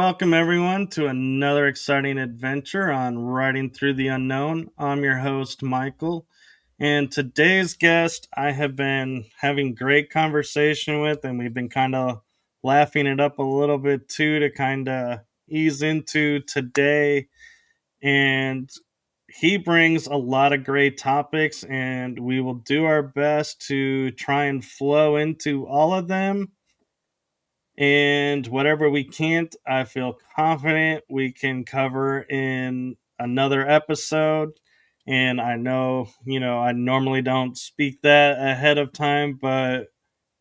Welcome, everyone, to another exciting adventure on Riding Through the Unknown. I'm your host, Michael, and today's guest I have been having great conversation with, and we've been kind of laughing it up a little bit too to kind of ease into today. And he brings a lot of great topics, and we will do our best to try and flow into all of them, and whatever we can't, I feel confident we can cover in another episode. And I know, I normally don't speak that ahead of time, but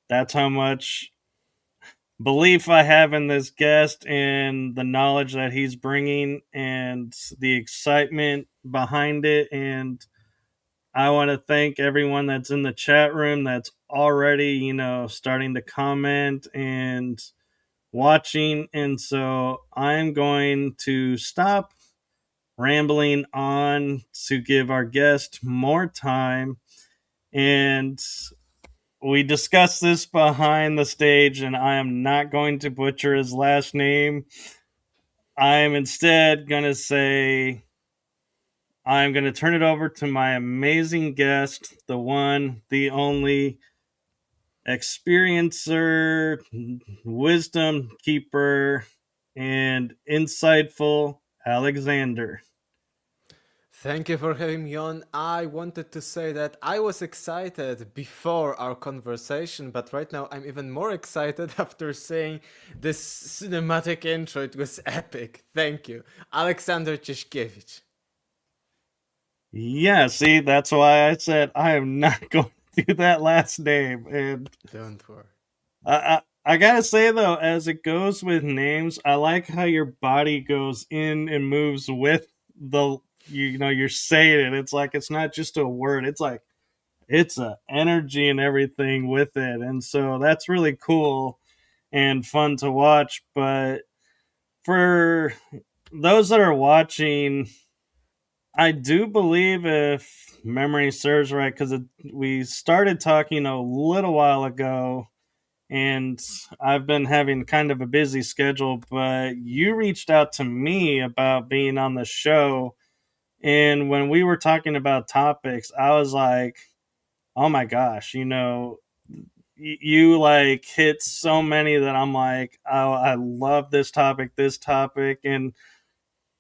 that's how much belief I have in this guest and the knowledge that he's bringing and the excitement behind it. And I want to thank everyone that's in the chat room that's already, starting to comment and watching. And so I'm going to stop rambling on to give our guest more time. And we discussed this behind the stage, and I am not going to butcher his last name. I am instead going to say, I'm going to turn it over to my amazing guest, the one, the only experiencer, wisdom keeper, and insightful Alexander. Thank you for having me on. I wanted to say that I was excited before our conversation, but right now I'm even more excited after saying this cinematic intro. It was epic. Thank you. Aleksander Czeszkiewicz. Yeah, see, that's why I said I am not going to do that last name. And Don't worry. I gotta say though, as it goes with names, I like how your body goes in and moves with the you're saying it. It's like it's not just a word. It's like it's a energy and everything with it. And so that's really cool and fun to watch. But for those that are watching, I do believe, if memory serves right, because we started talking a little while ago, and I've been having kind of a busy schedule, but you reached out to me about being on the show. And when we were talking about topics, I was like, oh my gosh, you like hit so many that I'm like, oh, I love this topic. And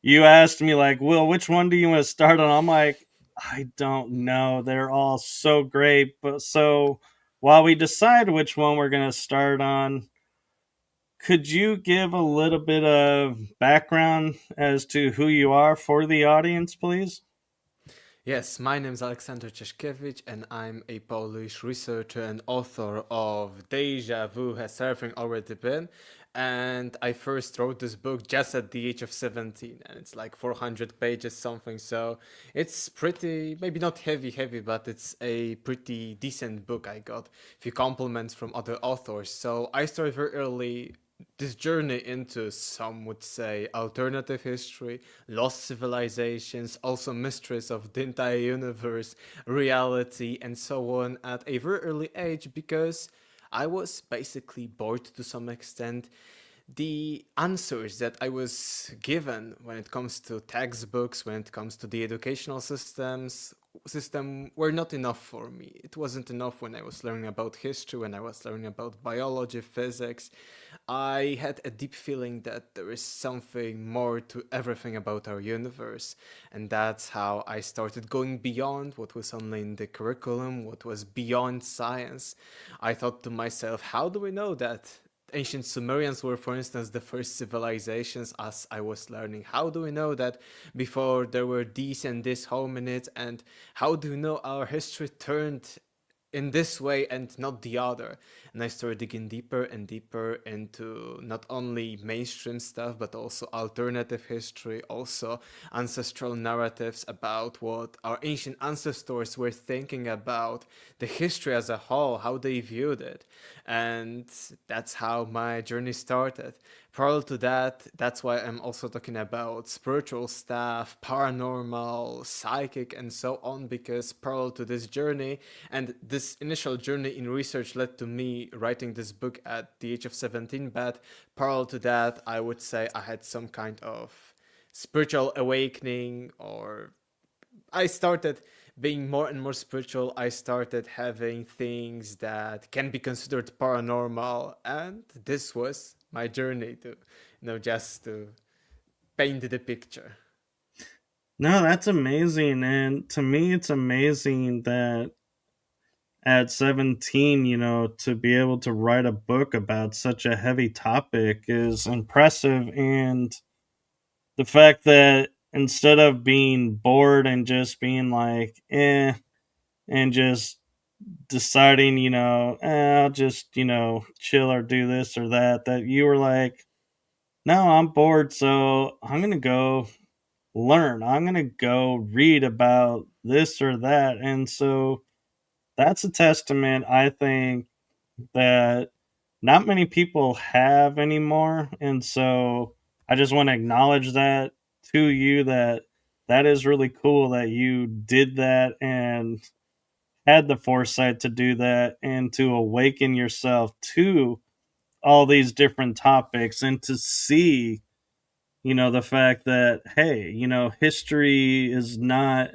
you asked me, like, Will, which one do you want to start on? I'm like, I don't know. They're all so great. But so while we decide which one we're going to start on, could you give a little bit of background as to who you are for the audience, please? Yes, my name is Aleksander Czeszkiewicz, and I'm a Polish researcher and author of Deja Vu Has Everything Already Been. And I first wrote this book just at the age of 17, and it's like 400 pages something, so it's pretty, maybe not heavy, but it's a pretty decent book. I got a few compliments from other authors, so I started very early this journey into, some would say, alternative history, lost civilizations, also mysteries of the entire universe, reality, and so on at a very early age, because I was basically bored to some extent. The answers that I was given when it comes to textbooks, when it comes to the educational system were not enough for me. It wasn't enough when I was learning about history, when I was learning about biology, physics. I had a deep feeling that there is something more to everything about our universe, and that's how I started going beyond what was only in the curriculum, what was beyond science. I thought to myself, how do we know that ancient Sumerians were, for instance, the first civilizations, as I was learning? How do we know that before there were these and this hominids? And how do we know our history turned in this way and not the other? And I started digging deeper and deeper into not only mainstream stuff, but also alternative history, also ancestral narratives about what our ancient ancestors were thinking about the history as a whole, how they viewed it. And that's how my journey started. parallel to that, that's why I'm also talking about spiritual stuff, paranormal, psychic, and so on, because parallel to this journey, and this initial journey in research led to me writing this book at the age of 17, but parallel to that, I would say I had some kind of spiritual awakening, or I started being more and more spiritual. I started having things that can be considered paranormal, and this was my journey to, just to paint the picture. No, that's amazing. And to me, it's amazing that at 17, to be able to write a book about such a heavy topic is impressive. And the fact that instead of being bored and just being like, and just deciding, I'll just, chill or do this or that, that you were like, no, I'm bored. So I'm going to go learn. I'm going to go read about this or that. And so that's a testament, I think, that not many people have anymore. And so I just want to acknowledge that to you, that that is really cool that you did that and had the foresight to do that and to awaken yourself to all these different topics and to see, the fact that, hey, history is not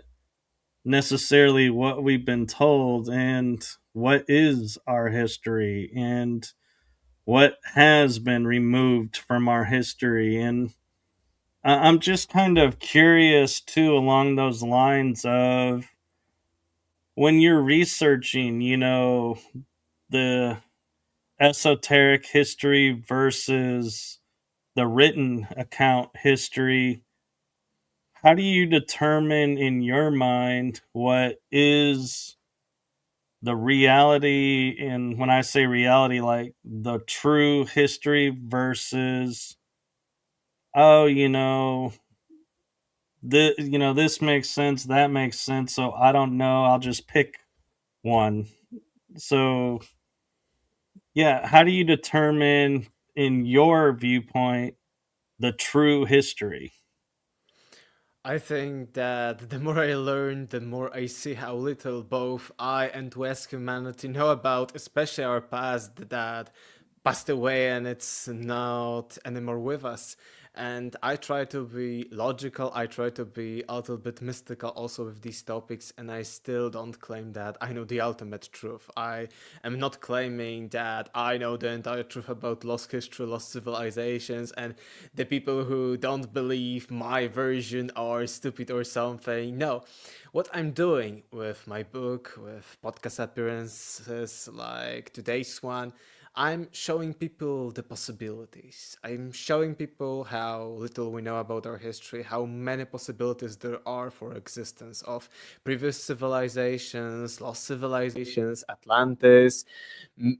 necessarily what we've been told, and what is our history and what has been removed from our history. And I'm just kind of curious too, along those lines of when you're researching, the esoteric history versus the written account history, how do you determine in your mind what is the reality? And when I say reality, like the true history versus, oh, this makes sense, that makes sense, so I don't know, I'll just pick one. So yeah, how do you determine in your viewpoint the true history? I think that the more I learn, the more I see how little both I and West humanity know about, especially our past that passed away and it's not anymore with us. And I try to be logical, I try to be a little bit mystical also with these topics, and I still don't claim that I know the ultimate truth. I am not claiming that I know the entire truth about lost history, lost civilizations, and the people who don't believe my version are stupid or something. No. What I'm doing with my book, with podcast appearances like today's one, I'm showing people the possibilities. I'm showing people how little we know about our history, how many possibilities there are for existence of previous civilizations, lost civilizations, Atlantis,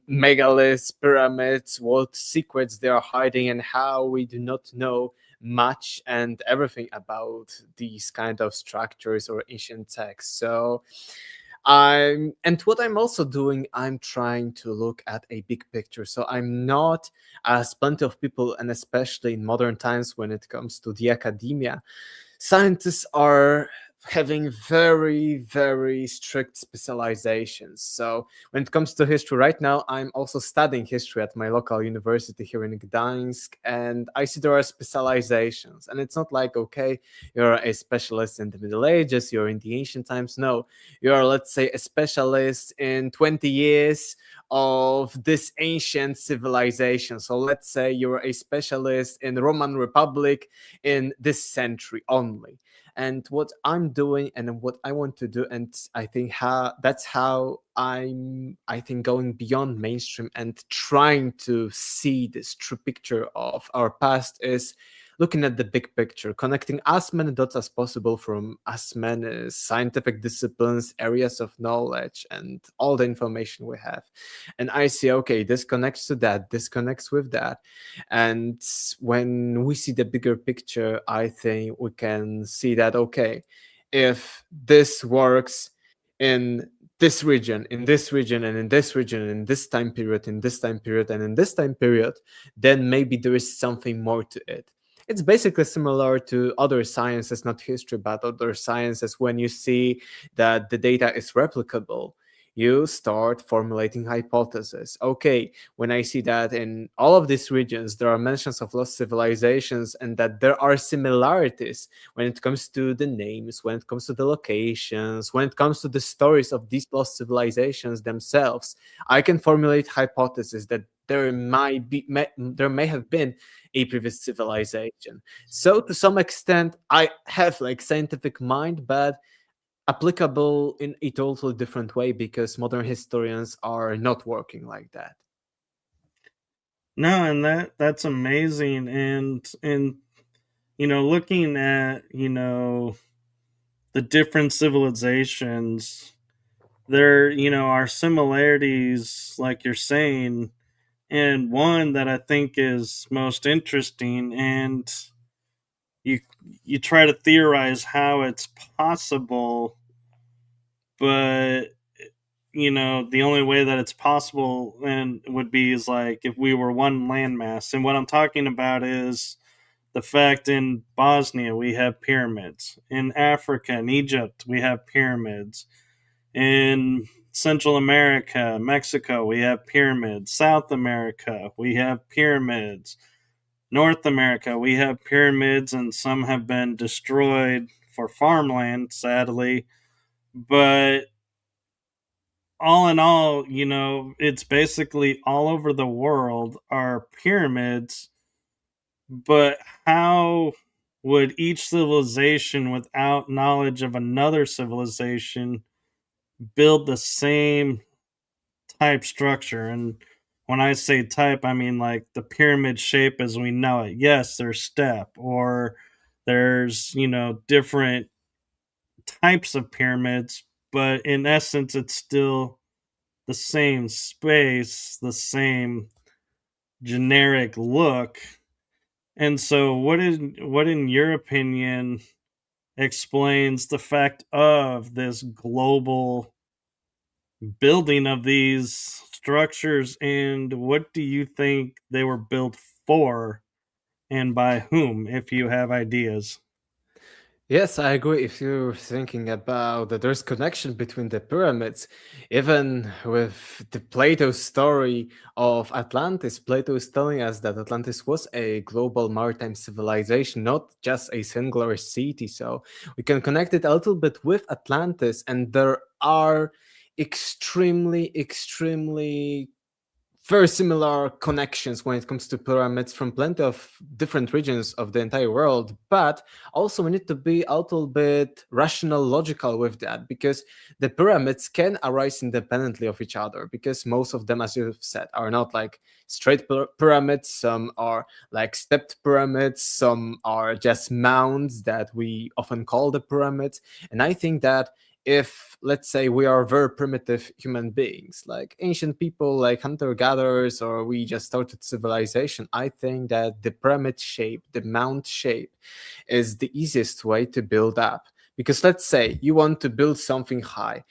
megaliths, pyramids, what secrets they are hiding, and how we do not know much and everything about these kind of structures or ancient texts. So and what I'm also doing, I'm trying to look at a big picture. So I'm not, as plenty of people, and especially in modern times when it comes to the academia, scientists are having very, very strict specializations. So when it comes to history right now, I'm also studying history at my local university here in Gdańsk, and I see there are specializations. And it's not like, okay, you're a specialist in the Middle Ages, you're in the ancient times. No, you're, let's say, a specialist in 20 years of this ancient civilization. So let's say you're a specialist in the Roman Republic in this century only. And what I'm doing and what I want to do, and I think how I think going beyond mainstream and trying to see this true picture of our past, is looking at the big picture, connecting as many dots as possible from as many scientific disciplines, areas of knowledge, and all the information we have. And I see, okay, this connects to that, this connects with that. And when we see the bigger picture, I think we can see that, okay, if this works in this region, in this region, and in this region, and in this time period, in this time period, and in this time period, then maybe there is something more to it. It's basically similar to other sciences, not history, but other sciences. When you see that the data is replicable, you start formulating hypotheses. Okay, when I see that in all of these regions there are mentions of lost civilizations and that there are similarities when it comes to the names, when it comes to the locations, when it comes to the stories of these lost civilizations themselves, I can formulate hypotheses that there may have been a previous civilization. So to some extent, I have like scientific mind, but applicable in a totally different way because modern historians are not working like that. No, and that's amazing. And looking at the different civilizations, there are similarities, like you're saying, and one that I think is most interesting, and you you try to theorize how it's possible, but the only way that it's possible and would be is like if we were one landmass. And what I'm talking about is the fact in Bosnia we have pyramids, in Africa and Egypt we have pyramids, in Central America, Mexico, we have pyramids, South America, we have pyramids, North America, we have pyramids, and some have been destroyed for farmland, sadly. But all in all, it's basically all over the world are pyramids. But how would each civilization, without knowledge of another civilization, build the same type structure? And when I say type, I mean like the pyramid shape as we know it. Yes, there's step, or there's, different types of pyramids, but in essence, it's still the same space, the same generic look. And so, what in your opinion explains the fact of this global building of these structures, and what do you think they were built for and by whom, if you have ideas? Yes, I agree. If you're thinking about that there's connection between the pyramids, even with the Plato story of Atlantis, Plato is telling us that Atlantis was a global maritime civilization, not just a singular city. So we can connect it a little bit with Atlantis, and there are extremely very similar connections when it comes to pyramids from plenty of different regions of the entire world. But also, we need to be a little bit rational, logical with that, because the pyramids can arise independently of each other, because most of them, as you've said, are not like straight pyramids. Some are like stepped pyramids, some are just mounds that we often call the pyramids. And I think that if, let's say, we are very primitive human beings, like ancient people, like hunter gatherers, or we just started civilization, I think that the pyramid shape, the mound shape, is the easiest way to build up. Because let's say you want to build something high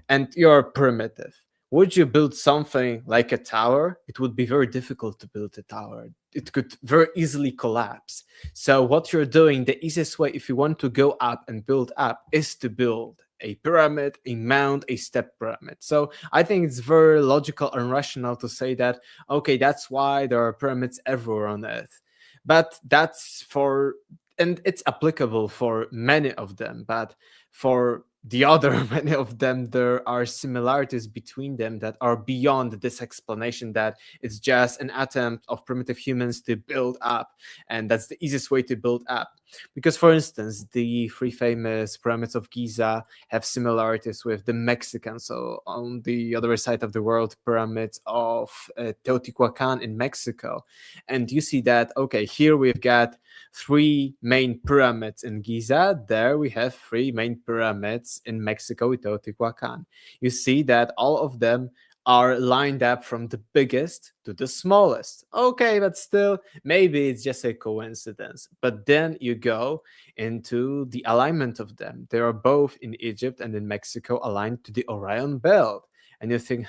and you're primitive. Would you build something like a tower? It would be very difficult to build a tower. It could very easily collapse. So what you're doing, the easiest way if you want to go up and build up, is to build a pyramid, a mound, a step pyramid. So I think it's very logical and rational to say that, okay, that's why there are pyramids everywhere on Earth. But that's for, and it's applicable for many of them, but for the other many of them, there are similarities between them that are beyond this explanation that it's just an attempt of primitive humans to build up, and that's the easiest way to build up. Because, for instance, the three famous pyramids of Giza have similarities with the Mexican, so on the other side of the world, pyramids of Teotihuacan in Mexico. And you see that, okay, here we've got three main pyramids in Giza, there we have three main pyramids in Mexico with Teotihuacan. You see that all of them are lined up from the biggest to the smallest. Okay, but still, maybe it's just a coincidence. But then you go into the alignment of them. They are both in Egypt and in Mexico aligned to the Orion belt. And you think,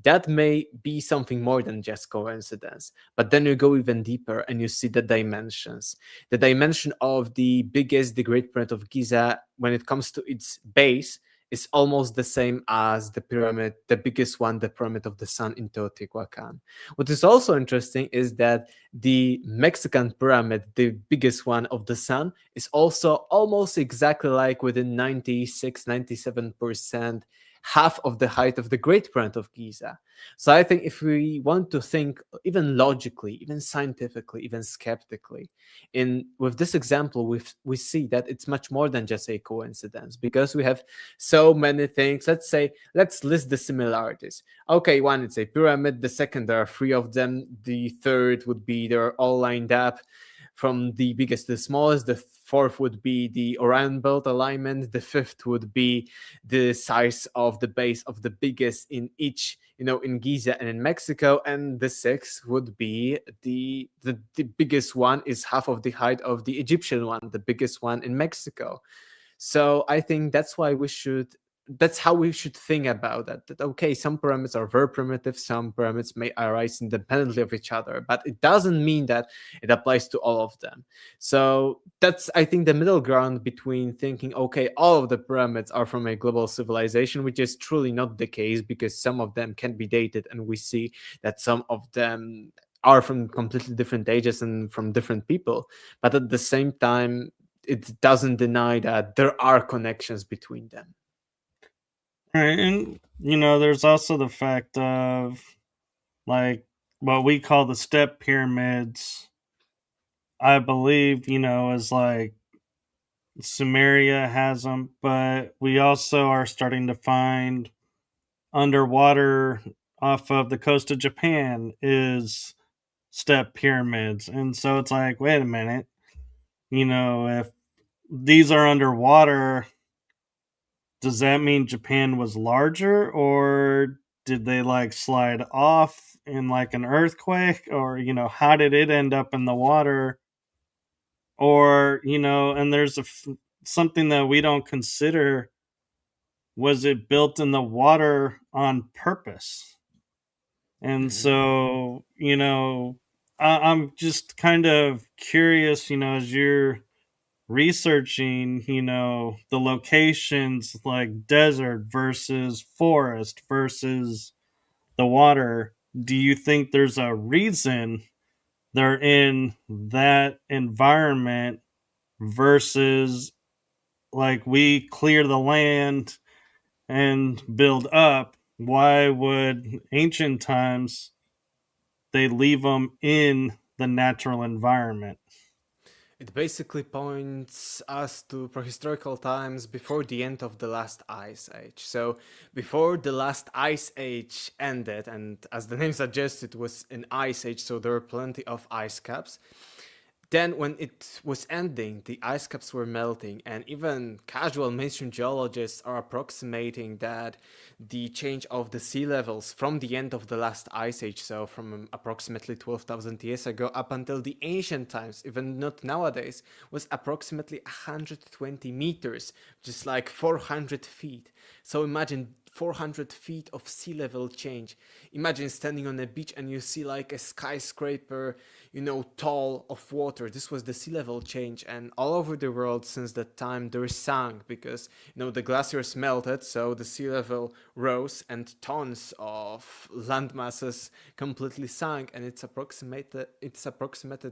that may be something more than just coincidence. But then you go even deeper and you see the dimensions. The dimension of the biggest, the Great Pyramid of Giza, when it comes to its base, is almost the same as the pyramid, the biggest one, the Pyramid of the Sun in Teotihuacan. What is also interesting is that the Mexican pyramid, the biggest one of the Sun, is also almost exactly like within 96, 97% half of the height of the Great Pyramid of Giza. So I think if we want to think even logically, even scientifically, even skeptically, in with this example, we see that it's much more than just a coincidence because we have so many things. Let's list the similarities. Okay, one, it's a pyramid. The second, there are three of them. The third would be they're all lined up from the biggest to the smallest. The fourth would be the Orion belt alignment. The fifth would be the size of the base of the biggest in each, in Giza and in Mexico. And the sixth would be the biggest one is half of the height of the Egyptian one, the biggest one in Mexico. So I think that's how we should think about that. That okay, some pyramids are very primitive, some pyramids may arise independently of each other, but it doesn't mean that it applies to all of them. So that's, I think, the middle ground between thinking, okay, all of the pyramids are from a global civilization, which is truly not the case because some of them can be dated, and we see that some of them are from completely different ages and from different people. But at the same time, it doesn't deny that there are connections between them. Right, and there's also the fact of like what we call the step pyramids. I believe is like Sumeria has them, but we also are starting to find underwater off of the coast of Japan is step pyramids, and so it's like, wait a minute, if these are underwater, does that mean Japan was larger, or did they like slide off in like an earthquake, or how did it end up in the water? Or and there's something that we don't consider: was it built in the water on purpose? And Mhm. so I'm just kind of curious, as you're researching, the locations like desert versus forest versus the water. Do you think there's a reason they're in that environment versus like we clear the land and build up? Why would ancient times they leave them in the natural environment? It basically points us to prehistorical times before the end of the last ice age. So, before the last ice age ended, and as the name suggests, it was an ice age, so there were plenty of ice caps. Then, when it was ending, the ice caps were melting, and even casual mainstream geologists are approximating that the change of the sea levels from the end of the last ice age, so from approximately 12,000 years ago up until the ancient times, even not nowadays, was approximately 120 meters, just like 400 feet. So imagine 400 feet of sea level change. Imagine standing on a beach and you see like a skyscraper, tall of water. This was the sea level change, and all over the world since that time there sank because the glaciers melted, so the sea level rose and tons of land masses completely sank, and it's approximated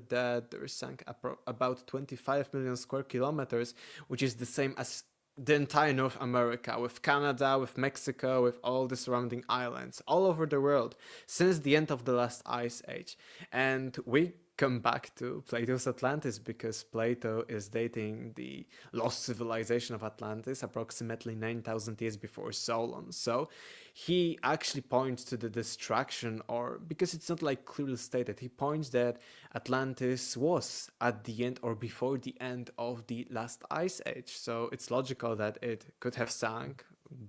that there sank about 25 million square kilometers, which is the same as the entire North America, with Canada, with Mexico, with all the surrounding islands, all over the world, since the end of the last ice age. And we come back to Plato's Atlantis because Plato is dating the lost civilization of Atlantis approximately 9,000 years before Solon. So he actually points to the destruction, or because it's not like clearly stated, he points that Atlantis was at the end or before the end of the last ice age. So it's logical that it could have sunk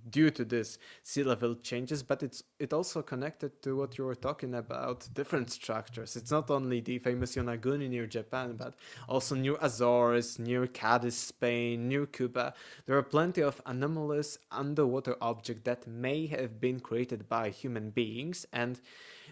due to this sea level changes, but it also connected to what you were talking about, different structures. It's not only the famous Yonaguni near Japan, but also near Azores, near Cadiz, Spain, near Cuba. There are plenty of anomalous underwater objects that may have been created by human beings, and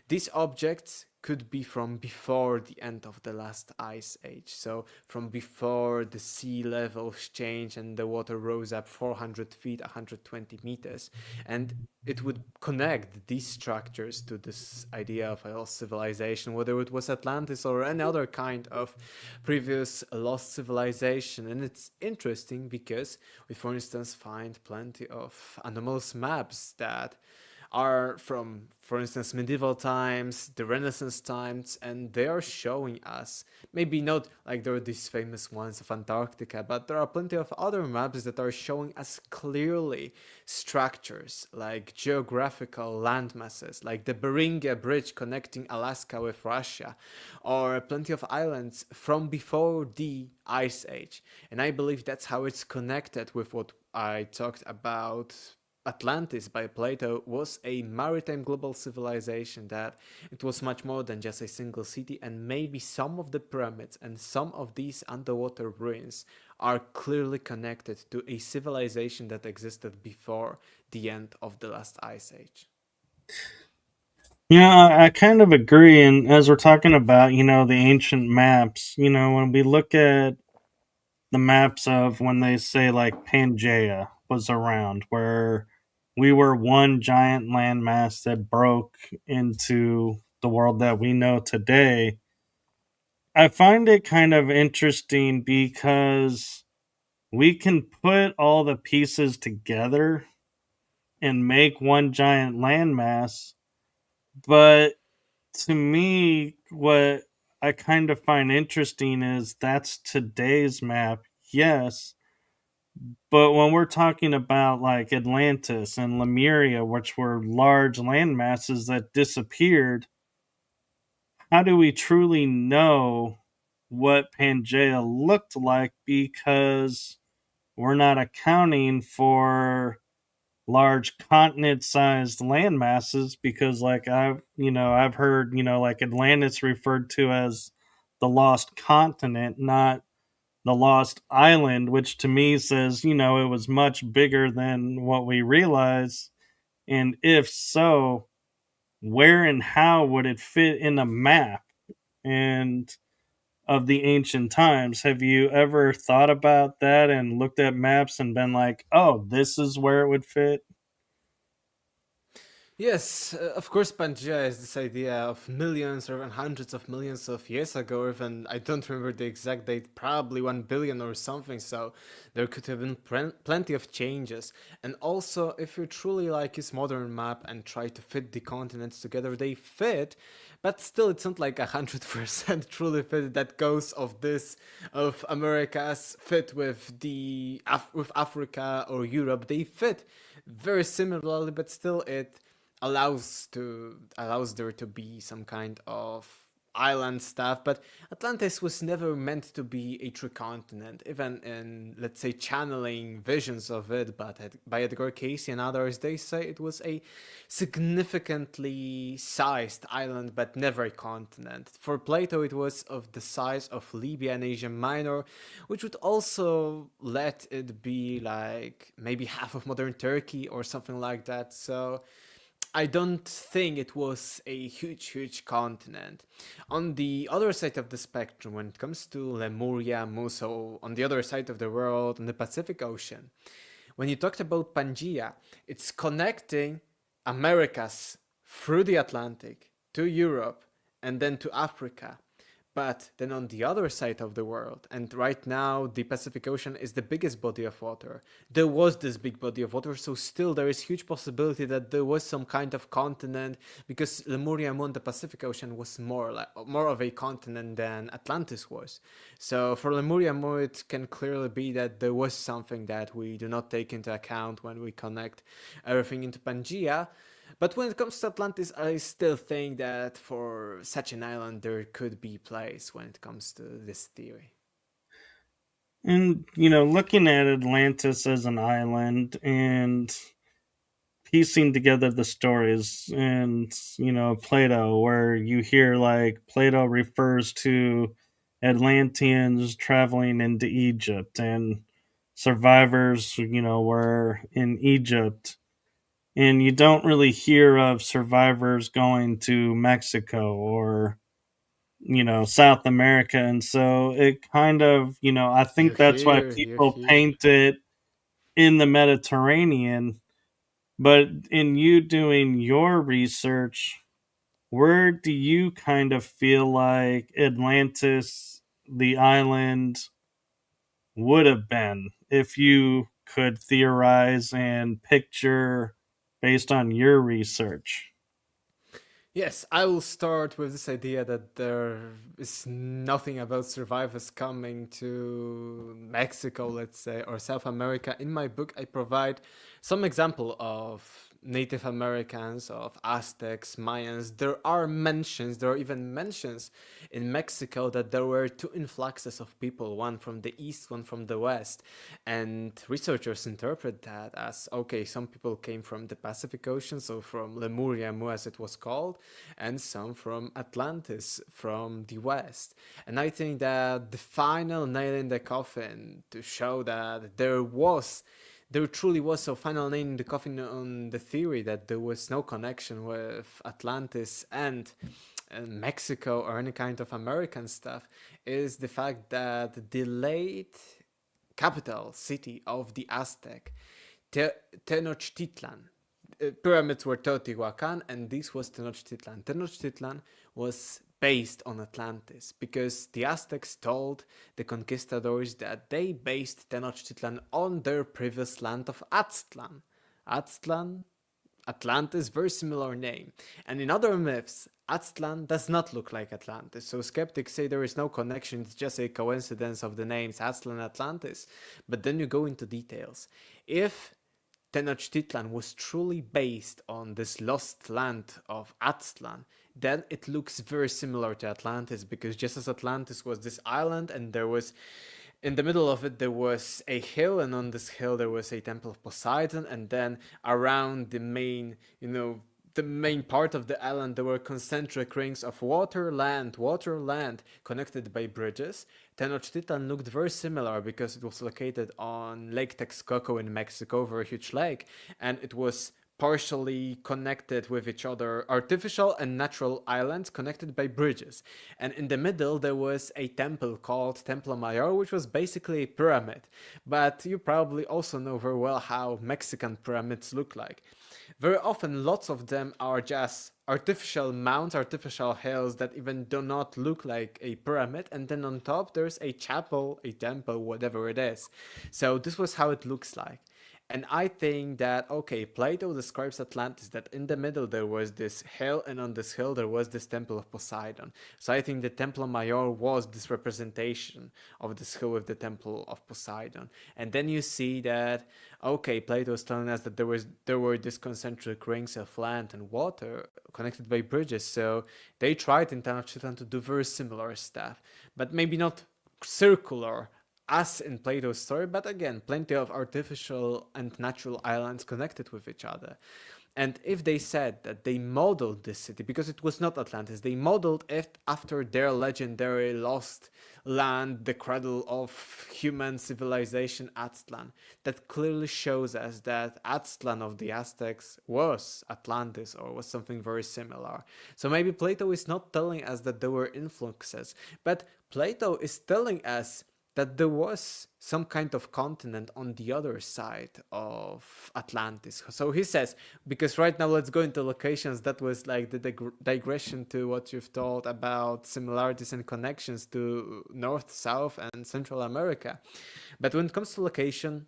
these objects could be from before the end of the last ice age, so from before the sea levels changed and the water rose up 400 feet, 120 meters. And it would connect these structures to this idea of a lost civilization, whether it was Atlantis or any other kind of previous lost civilization. And it's interesting because we, for instance, find plenty of anomalous maps that are from, for instance, medieval times, the Renaissance times, and they are showing us, maybe not like there are these famous ones of Antarctica, but there are plenty of other maps that are showing us clearly structures like geographical landmasses, like the Beringia Bridge connecting Alaska with Russia, or plenty of islands from before the Ice Age. And I believe that's how it's connected with what I talked about. Atlantis by Plato was a maritime global civilization, that it was much more than just a single city, and maybe some of the pyramids and some of these underwater ruins are clearly connected to a civilization that existed before the end of the last ice age. Yeah, I kind of agree. And as we're talking about, the ancient maps, when we look at the maps of when they say like Pangea was around, where we were one giant landmass that broke into the world that we know today, I find it kind of interesting because we can put all the pieces together and make one giant landmass. But to me, what I kind of find interesting is that's today's map, yes. But when we're talking about like Atlantis and Lemuria, which were large land masses that disappeared, how do we truly know what Pangea looked like, because we're not accounting for large continent sized land masses? Because like I've heard, like Atlantis referred to as the lost continent, not the lost island, which to me says, it was much bigger than what we realize. And if so, where and how would it fit in a map and of the ancient times? Have you ever thought about that and looked at maps and been like, oh, this is where it would fit? Yes, of course, Pangea is this idea of millions or even hundreds of millions of years ago. Even I don't remember the exact date, probably 1 billion or something. So there could have been plenty of changes. And also, if you truly like use modern map and try to fit the continents together, they fit. But still, it's not like 100% truly fit that goes of this of America's fit with the with Africa or Europe. They fit very similarly, but still it allows there to be some kind of island stuff. But Atlantis was never meant to be a true continent, even in, let's say, channeling visions of it. But by Edgar Cayce and others, they say it was a significantly sized island, but never a continent. For Plato, it was of the size of Libya and Asia Minor, which would also let it be like maybe half of modern Turkey or something like that. So I don't think it was a huge, huge continent. On the other side of the spectrum, when it comes to Lemuria, Muso, on the other side of the world, on the Pacific Ocean, when you talked about Pangea, it's connecting Americas through the Atlantic to Europe and then to Africa. But then on the other side of the world, and right now the Pacific Ocean is the biggest body of water. There was this big body of water, so still there is huge possibility that there was some kind of continent, because Lemuria on the Pacific Ocean was more of a continent than Atlantis was. So for Lemuria, it can clearly be that there was something that we do not take into account when we connect everything into Pangea. But when it comes to Atlantis, I still think that for such an island, there could be place when it comes to this theory. And looking at Atlantis as an island, and piecing together the stories, and Plato, where you hear like Plato refers to Atlanteans traveling into Egypt, and survivors were in Egypt, and you don't really hear of survivors going to Mexico or South America. And so it kind of, I You think that's why hear, you people hear. paint it in the Mediterranean. But in you doing your research, where do you kind of feel like Atlantis, the island, would have been if you could theorize and picture based on your research? Yes, I will start with this idea that there is nothing about survivors coming to Mexico, let's say, or South America. In my book, I provide some example of Native Americans, of Aztecs, Mayans. There are even mentions in Mexico that there were two influxes of people, one from the east, one from the west. And researchers interpret that as okay, some people came from the Pacific Ocean, so from Lemuria, as it was called, and some from Atlantis, from the west. And I think that the final nail in the coffin to show that there truly was a final nail in the coffin on the theory that there was no connection with Atlantis and Mexico or any kind of American stuff is the fact that the late capital city of the Aztec, Tenochtitlan, pyramids were Teotihuacan, and this was Tenochtitlan. Tenochtitlan was based on Atlantis because the Aztecs told the conquistadors that they based Tenochtitlan on their previous land of Aztlan. Aztlan, Atlantis, very similar name. And in other myths, Aztlan does not look like Atlantis, so skeptics say there is no connection, it's just a coincidence of the names Aztlan and Atlantis. But then you go into details. If Tenochtitlan was truly based on this lost land of Aztlan, then it looks very similar to Atlantis because just as Atlantis was this island and there was in the middle of it there was a hill, and on this hill there was a temple of Poseidon, and then around the main, the main part of the island there were concentric rings of water, land connected by bridges. Tenochtitlan looked very similar because it was located on Lake Texcoco in Mexico, very huge lake, and it was partially connected with each other, artificial and natural islands connected by bridges. And in the middle, there was a temple called Templo Mayor, which was basically a pyramid. But you probably also know very well how Mexican pyramids look like. Very often, lots of them are just artificial mounds, artificial hills that even do not look like a pyramid, and then on top there's a chapel, a temple, whatever it is. So this was how it looks like. And I think that, okay, Plato describes Atlantis, that in the middle there was this hill, and on this hill there was this temple of Poseidon. So I think the Templo Mayor was this representation of this hill with the temple of Poseidon. And then you see that, okay, Plato is telling us that there were these concentric rings of land and water connected by bridges. So they tried in Tenochtitlan to do very similar stuff, but maybe not circular as in Plato's story, but again, plenty of artificial and natural islands connected with each other. And if they said that they modeled this city, because it was not Atlantis, they modeled it after their legendary lost land, the cradle of human civilization, Aztlan, that clearly shows us that Aztlan of the Aztecs was Atlantis or was something very similar. So maybe Plato is not telling us that there were influxes, but Plato is telling us that there was some kind of continent on the other side of Atlantis. So he says, because right now let's go into locations, that was like the digression to what you've told about similarities and connections to North, South, and Central America. But when it comes to location,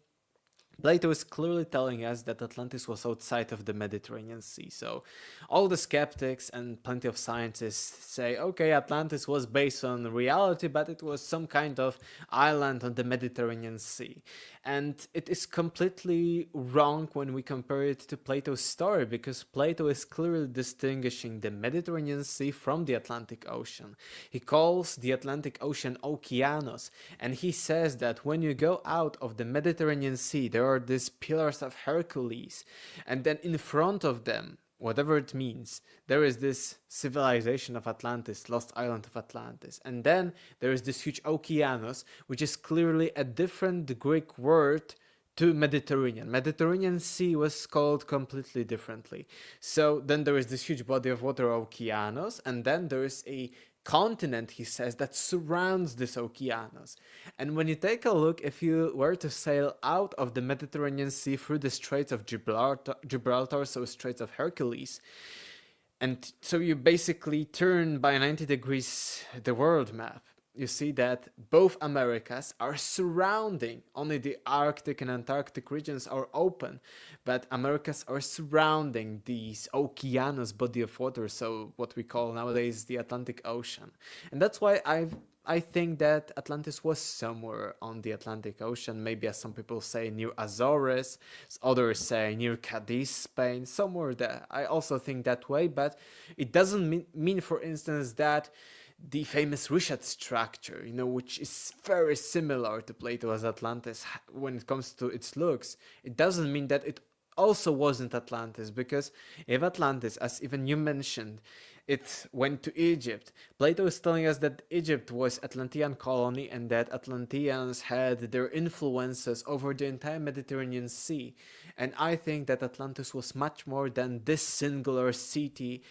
Plato is clearly telling us that Atlantis was outside of the Mediterranean Sea. So all the skeptics and plenty of scientists say, okay, Atlantis was based on reality, but it was some kind of island on the Mediterranean Sea. And it is completely wrong when we compare it to Plato's story, because Plato is clearly distinguishing the Mediterranean Sea from the Atlantic Ocean. He calls the Atlantic Ocean Okeanos, and he says that when you go out of the Mediterranean Sea, there there are these pillars of Hercules, and then in front of them, whatever it means, there is this civilization of Atlantis, lost island of Atlantis. And then there is this huge okeanos, which is clearly a different Greek word to Mediterranean. Mediterranean Sea was called completely differently. So then there is this huge body of water, okeanos, and then there is a continent, he says, that surrounds this okeanos. And when you take a look, if you were to sail out of the Mediterranean Sea through the Straits of Gibraltar, so Straits of Hercules, and so you basically turn by 90 degrees the world map, you see that both Americas are surrounding, only the Arctic and Antarctic regions are open, but Americas are surrounding these okeanos body of water, so what we call nowadays the Atlantic Ocean. And that's why I think that Atlantis was somewhere on the Atlantic Ocean, maybe as some people say near Azores, others say near Cadiz, Spain, somewhere there. I also think that way, but it doesn't mean for instance, that the famous Richat structure, which is very similar to Plato's Atlantis when it comes to its looks, it doesn't mean that it also wasn't Atlantis, because if Atlantis, as even you mentioned, it went to Egypt, Plato is telling us that Egypt was Atlantean colony and that Atlanteans had their influences over the entire Mediterranean Sea. And I think that Atlantis was much more than this singular city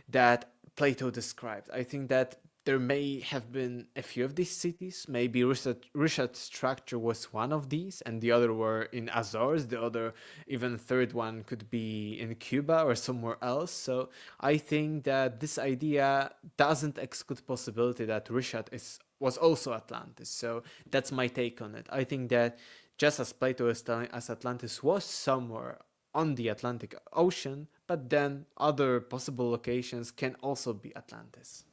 that Plato described. I think that there may have been a few of these cities. Maybe Richat structure was one of these, and the other were in Azores. The other, even third one, could be in Cuba or somewhere else. So I think that this idea doesn't exclude possibility that Richat was also Atlantis. So that's my take on it. I think that just as Plato is telling us, Atlantis was somewhere on the Atlantic Ocean, but then other possible locations can also be Atlantis.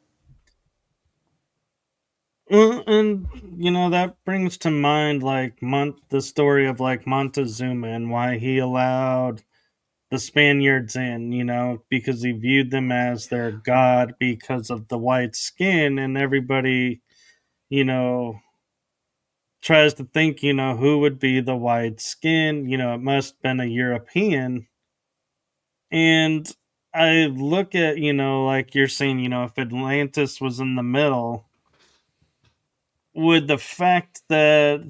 And that brings to mind like the story of like Montezuma and why he allowed the Spaniards in, because he viewed them as their god because of the white skin, and everybody, you know, tries to think, who would be the white skin, it must have been a European. And I look at, like you're saying, if Atlantis was in the middle, would the fact that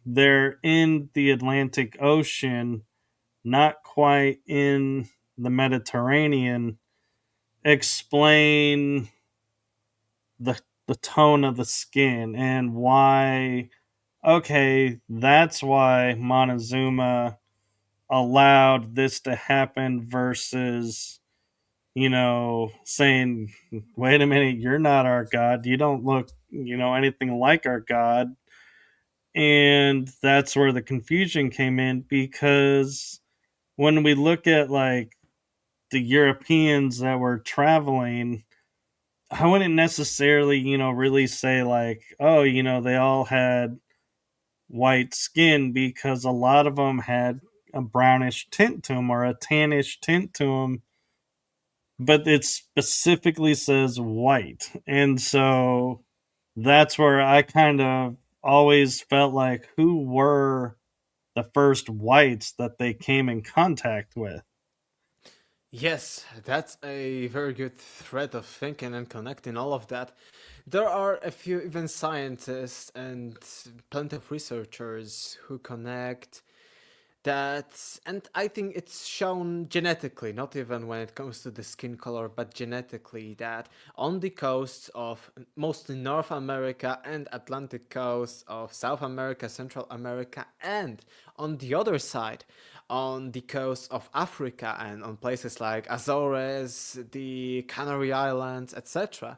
they're in the Atlantic Ocean, not quite in the Mediterranean, explain the tone of the skin and why? Okay, that's why Montezuma allowed this to happen versus saying, wait a minute, you're not our god, you don't look anything like our god. And that's where the confusion came in, because when we look at like the Europeans that were traveling, I wouldn't necessarily really say like, oh, they all had white skin, because a lot of them had a brownish tint to them or a tannish tint to them, but it specifically says white. And so that's where I kind of always felt like, who were the first whites that they came in contact with? Yes, that's a very good thread of thinking and connecting all of that. There are a few even scientists and plenty of researchers who connect that, and I think it's shown genetically, not even when it comes to the skin color, but genetically, that on the coasts of mostly North America and Atlantic coast of South America, Central America, and on the other side, on the coast of Africa and on places like Azores, the Canary Islands, etc.,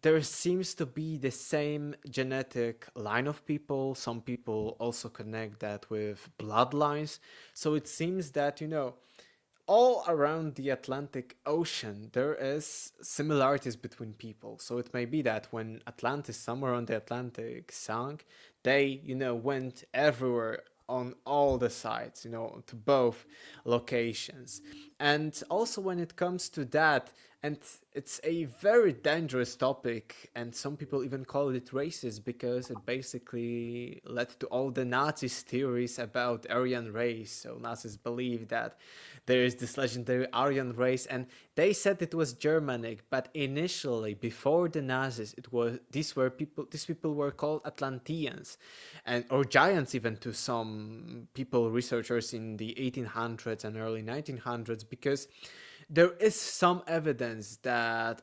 there seems to be the same genetic line of people. Some people also connect that with bloodlines. So it seems that, all around the Atlantic Ocean, there is similarities between people. So it may be that when Atlantis, somewhere on the Atlantic, sank, they, went everywhere on all the sides, to both locations. And also when it comes to that, And it's a very dangerous topic, and some people even call it racist because it basically led to all the Nazis' theories about Aryan race. So Nazis believe that there is this legendary Aryan race, and they said it was Germanic. But initially, before the Nazis, it was these people were called Atlanteans, and or giants even to some people, researchers in the 1800s and early 1900s, because there is some evidence that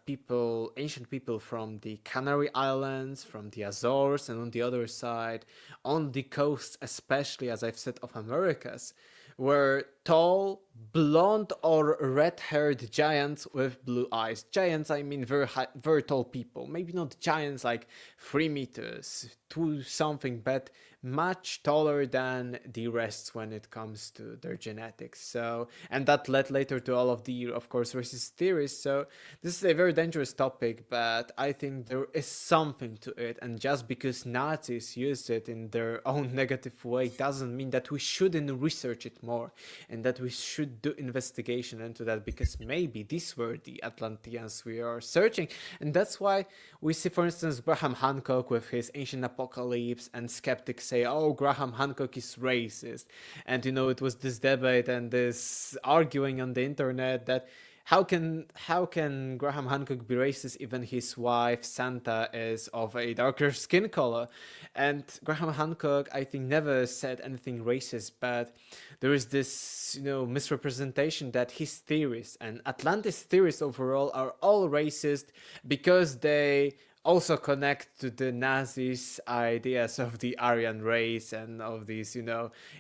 ancient people from the Canary Islands, from the Azores, and on the other side, on the coasts, especially as I've said, of Americas, were tall, blonde or red-haired giants with blue eyes. Giants, I mean very high, very tall people. Maybe not giants like 3 meters, 2 something, but much taller than the rest when it comes to their genetics. So, and that led later to all of the, of course, racist theories. So this is a very dangerous topic, but I think there is something to it. And just because Nazis used it in their own negative way doesn't mean that we shouldn't research it more and that we should do investigation into that, because maybe these were the Atlanteans we are searching. And that's why we see, for instance, Graham Hancock with his Ancient Apocalypse, and skeptics say, oh, Graham Hancock is racist. And it was this debate and this arguing on the internet that how can Graham Hancock be racist even his wife Santa is of a darker skin color? And Graham Hancock, I think, never said anything racist, but there is this misrepresentation that his theories and Atlantis theories overall are all racist because they also connect to the Nazis' ideas of the Aryan race and of these,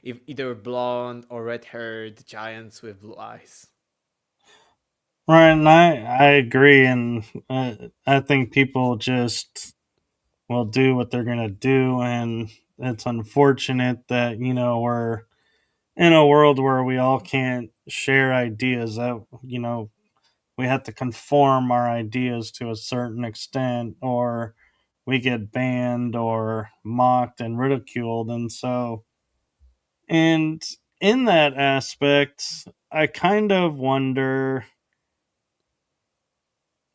either blonde or red-haired giants with blue eyes. Right, and I agree, and I think people just will do what they're gonna do, and it's unfortunate that we're in a world where we all can't share ideas. That we have to conform our ideas to a certain extent, or we get banned or mocked and ridiculed, and so and in that aspect, I kind of wonder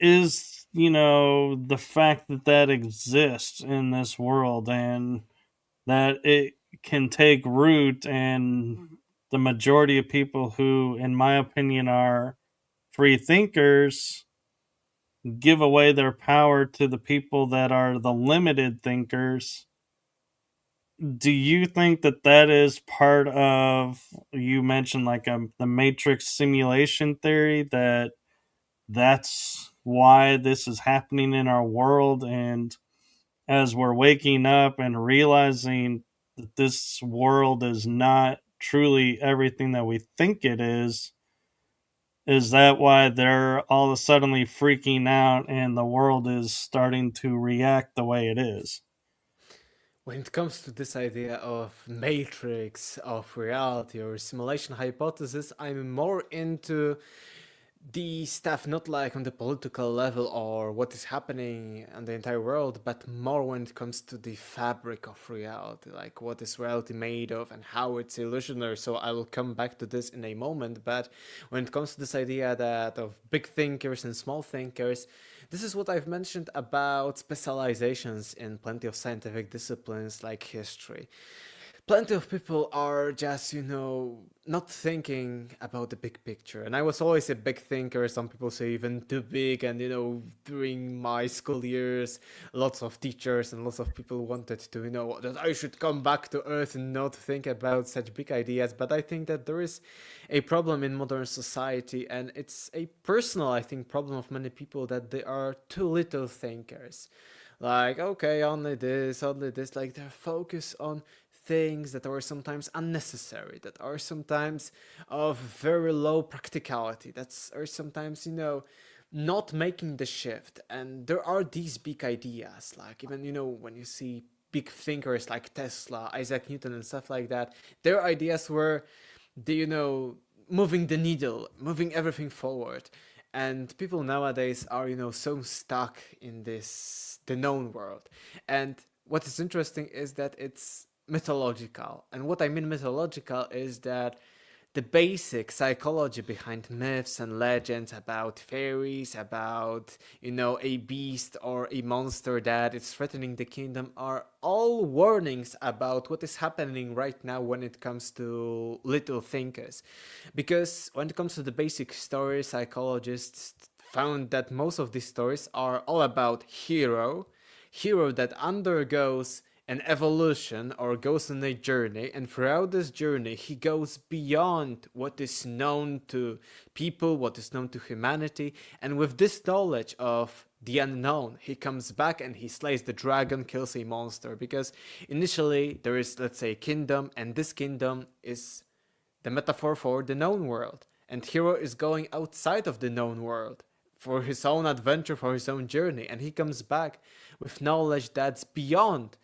is the fact that that exists in this world and that it can take root, and the majority of people who in my opinion are free thinkers give away their power to the people that are the limited thinkers. Do you think that that is part of, you mentioned like the matrix simulation theory, that that's why this is happening in our world, and as we're waking up and realizing that this world is not truly everything that we think it is that why they're all of a suddenly freaking out and the world is starting to react the way it is? When it comes to this idea of matrix, of reality or simulation hypothesis, I'm more into the stuff not like on the political level or what is happening in the entire world, but more when it comes to the fabric of reality, like what is reality made of and how it's illusionary. So I will come back to this in a moment. But when it comes to this idea that of big thinkers and small thinkers, this is what I've mentioned about specializations in plenty of scientific disciplines like history. Plenty of people are just, not thinking about the big picture. And I was always a big thinker. Some people say even too big. And, during my school years, lots of teachers and lots of people wanted to, that I should come back to Earth and not think about such big ideas. But I think that there is a problem in modern society. And it's a personal, I think, problem of many people that they are too little thinkers. Like, okay, only this, like they're focused on things that are sometimes unnecessary, that are sometimes of very low practicality, that are sometimes, not making the shift. And there are these big ideas, like even, when you see big thinkers like Tesla, Isaac Newton, and stuff like that, their ideas were the, moving the needle, moving everything forward. And people nowadays are, so stuck in the known world. And what is interesting is that it's mythological. And what I mean mythological is that the basic psychology behind myths and legends about fairies, about, a beast or a monster that is threatening the kingdom are all warnings about what is happening right now when it comes to little thinkers. Because when it comes to the basic story, psychologists found that most of these stories are all about hero that undergoes an evolution or goes on a journey, and throughout this journey he goes beyond what is known to people, what is known to humanity, and with this knowledge of the unknown he comes back and he slays the dragon, kills a monster, because initially there is, let's say, a kingdom, and this kingdom is the metaphor for the known world, and hero is going outside of the known world for his own adventure, for his own journey, and he comes back with knowledge that's beyond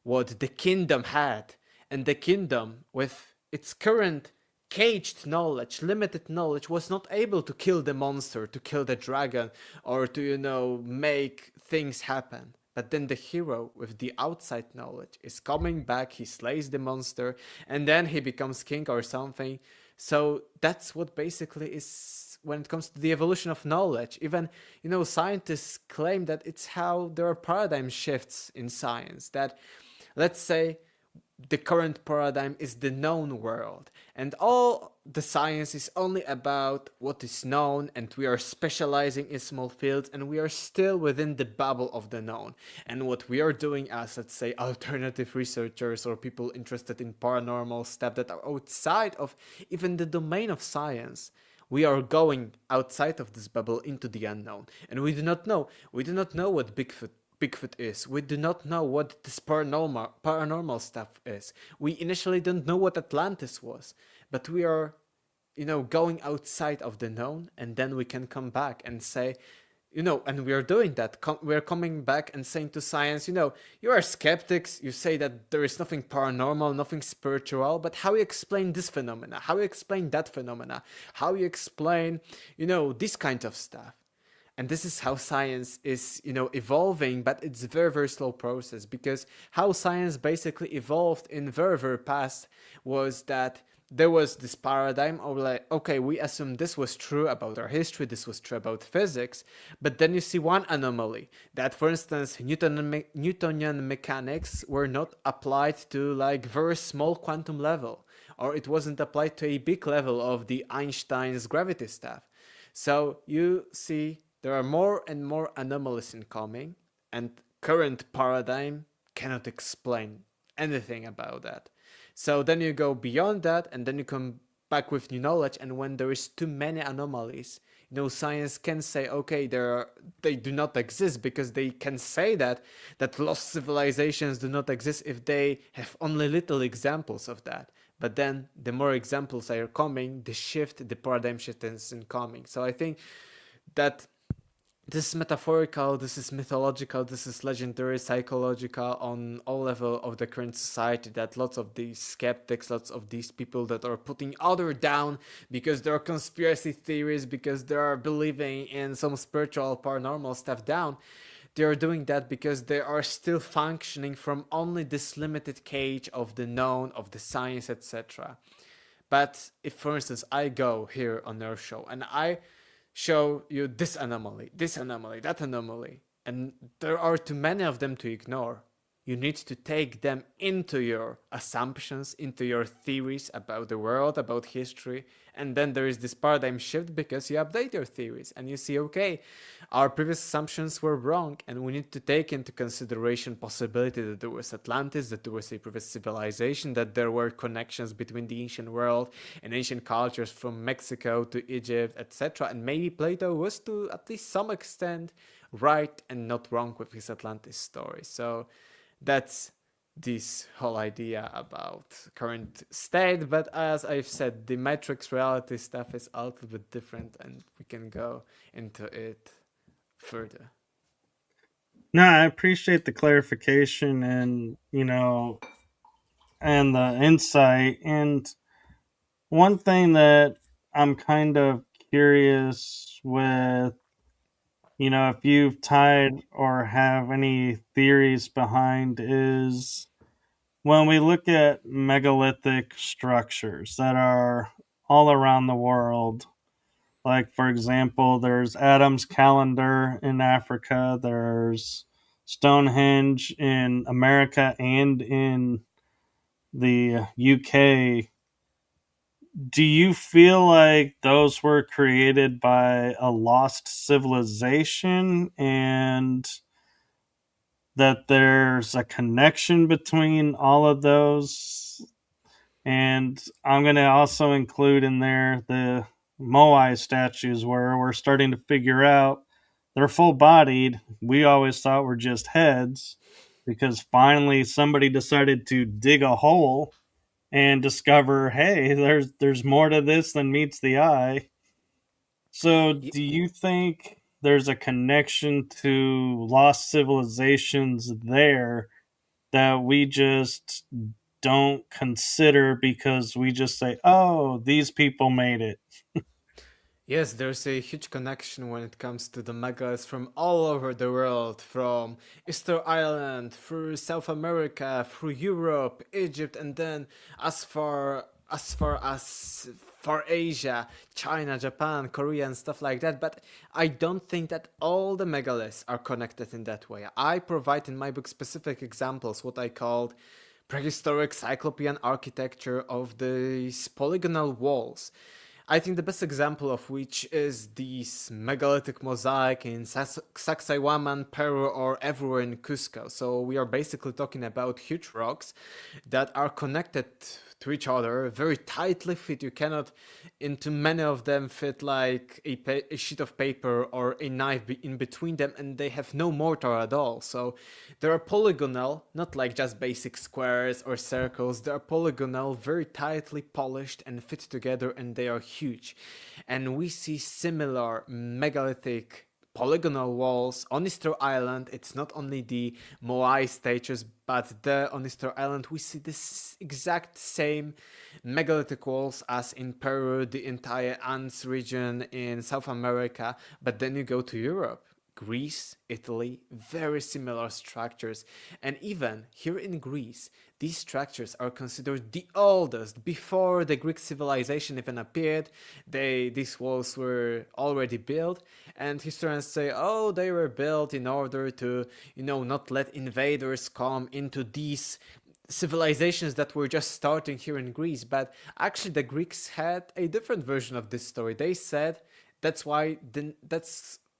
what the kingdom had. And the kingdom, with its current caged knowledge, limited knowledge, was not able to kill the monster, to kill the dragon, or to, make things happen. But then the hero with the outside knowledge is coming back, he slays the monster, and then he becomes king or something. So that's what basically is when it comes to the evolution of knowledge. Even, scientists claim that it's how there are paradigm shifts in science. That, let's say, the current paradigm is the known world, and all the science is only about what is known, and we are specializing in small fields, and we are still within the bubble of the known. And what we are doing as, let's say, alternative researchers or people interested in paranormal stuff that are outside of even the domain of science, we are going outside of this bubble into the unknown, and we do not know. We do not know what Bigfoot is. We do not know what this paranormal stuff is. We initially don't know what Atlantis was, but we are, going outside of the known, and then we can come back and say, and we are doing that. We are coming back and saying to science, you are skeptics. You say that there is nothing paranormal, nothing spiritual, but how you explain this phenomena? How you explain that phenomena? How you explain, this kind of stuff? And this is how science is, evolving, but it's a very, very slow process, because how science basically evolved in very, very past was that there was this paradigm of like, okay, we assume this was true about our history, this was true about physics, but then you see one anomaly that, for instance, Newtonian mechanics were not applied to like very small quantum level, or it wasn't applied to a big level of the Einstein's gravity stuff. So you see there are more and more anomalies incoming, and current paradigm cannot explain anything about that. So then you go beyond that, and then you come back with new knowledge, and when there is too many anomalies, science can say, okay, they do not exist, because they can say that lost civilizations do not exist if they have only little examples of that. But then the more examples are coming, the paradigm shift is incoming. So I think that this is metaphorical, this is mythological, this is legendary, psychological on all level of the current society, that lots of these skeptics, lots of these people that are putting other down because there are conspiracy theories, because they are believing in some spiritual paranormal stuff down, they are doing that because they are still functioning from only this limited cage of the known, of the science, etc. But if, for instance, I go here on our show and I show you this anomaly, that anomaly, and there are too many of them to ignore, you need to take them into your assumptions, into your theories about the world, about history, and then there is this paradigm shift because you update your theories and you see, okay, our previous assumptions were wrong, and we need to take into consideration possibility that there was Atlantis, that there was a previous civilization, that there were connections between the ancient world and ancient cultures from Mexico to Egypt, etc. And maybe Plato was, to at least some extent, right and not wrong with his Atlantis story. So that's this whole idea about current state. But as I've said, the matrix reality stuff is a little bit different, and we can go into it further. No, I appreciate the clarification and, and the insight. And one thing that I'm kind of curious with, if you've tied or have any theories behind, is when we look at megalithic structures that are all around the world. Like, for example, there's Adam's calendar in Africa, there's Stonehenge in America and in the UK. Do you feel like those were created by a lost civilization and that there's a connection between all of those? And I'm going to also include in there the Moai statues where we're starting to figure out they're full bodied. We always thought were just heads because finally somebody decided to dig a hole and discover, hey, there's more to this than meets the eye. So, do you think there's a connection to lost civilizations there that we just don't consider because we just say, oh, these people made it? Yes, there's a huge connection when it comes to the megas from all over the world, from Easter Island, through South America, through Europe, Egypt, and then as far Asia, China, Japan, Korea, and stuff like that. But I don't think that all the megaliths are connected in that way. I provide in my book specific examples, what I called prehistoric cyclopean architecture of these polygonal walls. I think the best example of which is this megalithic mosaic in Sacsayhuaman, Peru, or everywhere in Cusco. So we are basically talking about huge rocks that are connected to each other, very tightly fit. You cannot, into many of them, fit like a sheet of paper or a knife in between them, and they have no mortar at all. So they are polygonal, not like just basic squares or circles. They are polygonal, very tightly polished and fit together, and they are huge. And we see similar megalithic polygonal walls on Easter Island. It's not only the Moai statues, but there on Easter Island we see this exact same megalithic walls as in Peru, the entire Andes region in South America. But then you go to Europe, Greece, Italy, very similar structures. And even here in Greece, these structures are considered the oldest. Before the Greek civilization even appeared, these walls were already built. And historians say, oh, they were built in order to, not let invaders come into these civilizations that were just starting here in Greece. But actually, the Greeks had a different version of this story. They said that's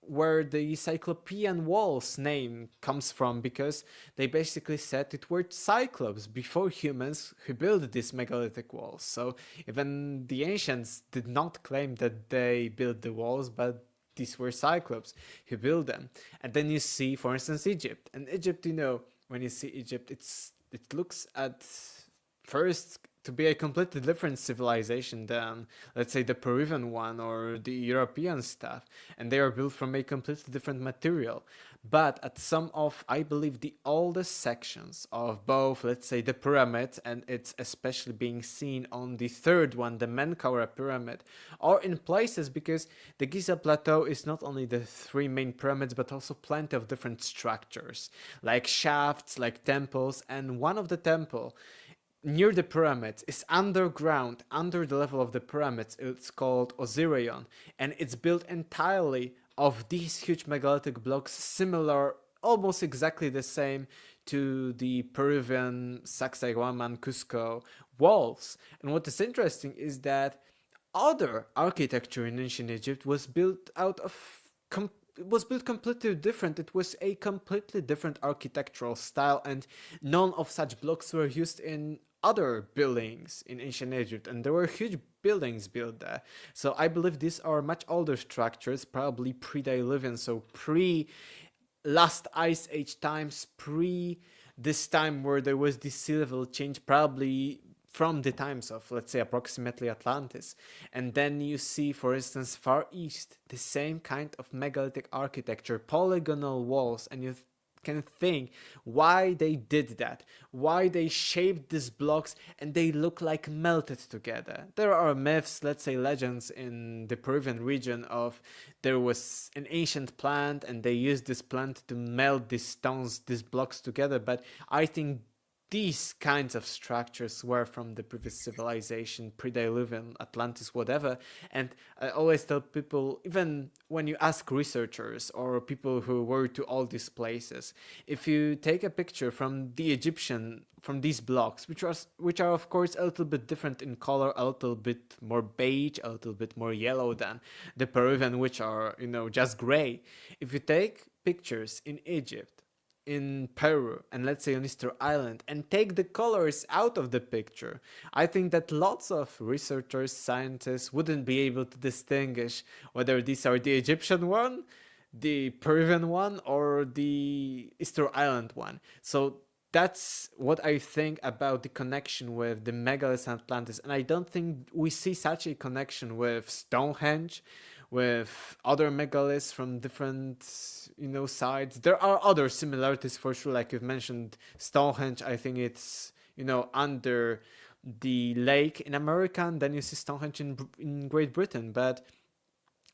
where the Cyclopean Walls name comes from, because they basically said it were Cyclops before humans who built these megalithic walls. So even the ancients did not claim that they built the walls, but these were Cyclops who built them. And then you see, for instance, Egypt. And Egypt, when you see Egypt, it looks at first to be a completely different civilization than, let's say, the Peruvian one or the European stuff, and they are built from a completely different material. But at some of, I believe, the oldest sections of both, let's say, the pyramids, and it's especially being seen on the third one, the Menkaure pyramid, or in places, because the Giza plateau is not only the three main pyramids, but also plenty of different structures, like shafts, like temples, and one of the temple near the pyramids is underground, under the level of the pyramids. It's called Osirion, and it's built entirely of these huge megalithic blocks, similar, almost exactly the same to the Peruvian Sacsayhuaman Cusco walls. And what is interesting is that other architecture in ancient Egypt was built it was built completely different. It was a completely different architectural style, and none of such blocks were used in other buildings in ancient Egypt, and there were huge buildings built there. So I believe these are much older structures, probably pre-Diluvian, so pre last ice age times, pre this time where there was this sea level change, probably from the times of, let's say, approximately Atlantis. And then you see, for instance, Far East, the same kind of megalithic architecture, polygonal walls, and you can think why they did that, why they shaped these blocks and they look like melted together. There are myths, let's say legends in the Peruvian region of there was an ancient plant and they used this plant to melt these stones, these blocks together, but I think these kinds of structures were from the previous civilization, pre-Diluvian, Atlantis, whatever. And I always tell people, even when you ask researchers or people who were to all these places, if you take a picture from the Egyptian, from these blocks, which are of course a little bit different in color, a little bit more beige, a little bit more yellow than the Peruvian, which are just gray. If you take pictures in Egypt, in Peru, and let's say on Easter Island, and take the colors out of the picture, I think that lots of researchers, scientists wouldn't be able to distinguish whether these are the Egyptian one, the Peruvian one, or the Easter Island one. So that's what I think about the connection with the megaliths and Atlantis. And I don't think we see such a connection with Stonehenge, with other megaliths from different sides. There are other similarities for sure, like you've mentioned Stonehenge. I think it's under the lake in America, and then you see Stonehenge in Great Britain. But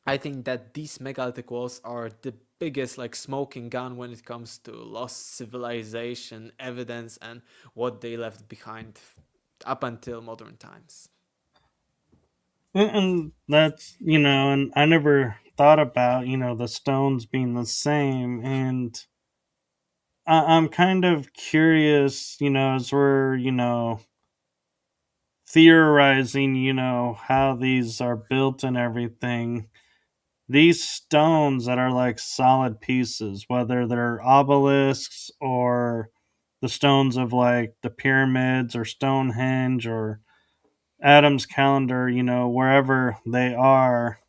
I think that these megalithic walls are the biggest like smoking gun when it comes to lost civilization evidence and what they left behind up until modern times. And that's, and I never thought about, the stones being the same. And I'm kind of curious, as we're, theorizing, how these are built and everything. These stones that are like solid pieces, whether they're obelisks or the stones of like the pyramids or Stonehenge or Adam's calendar, wherever they are.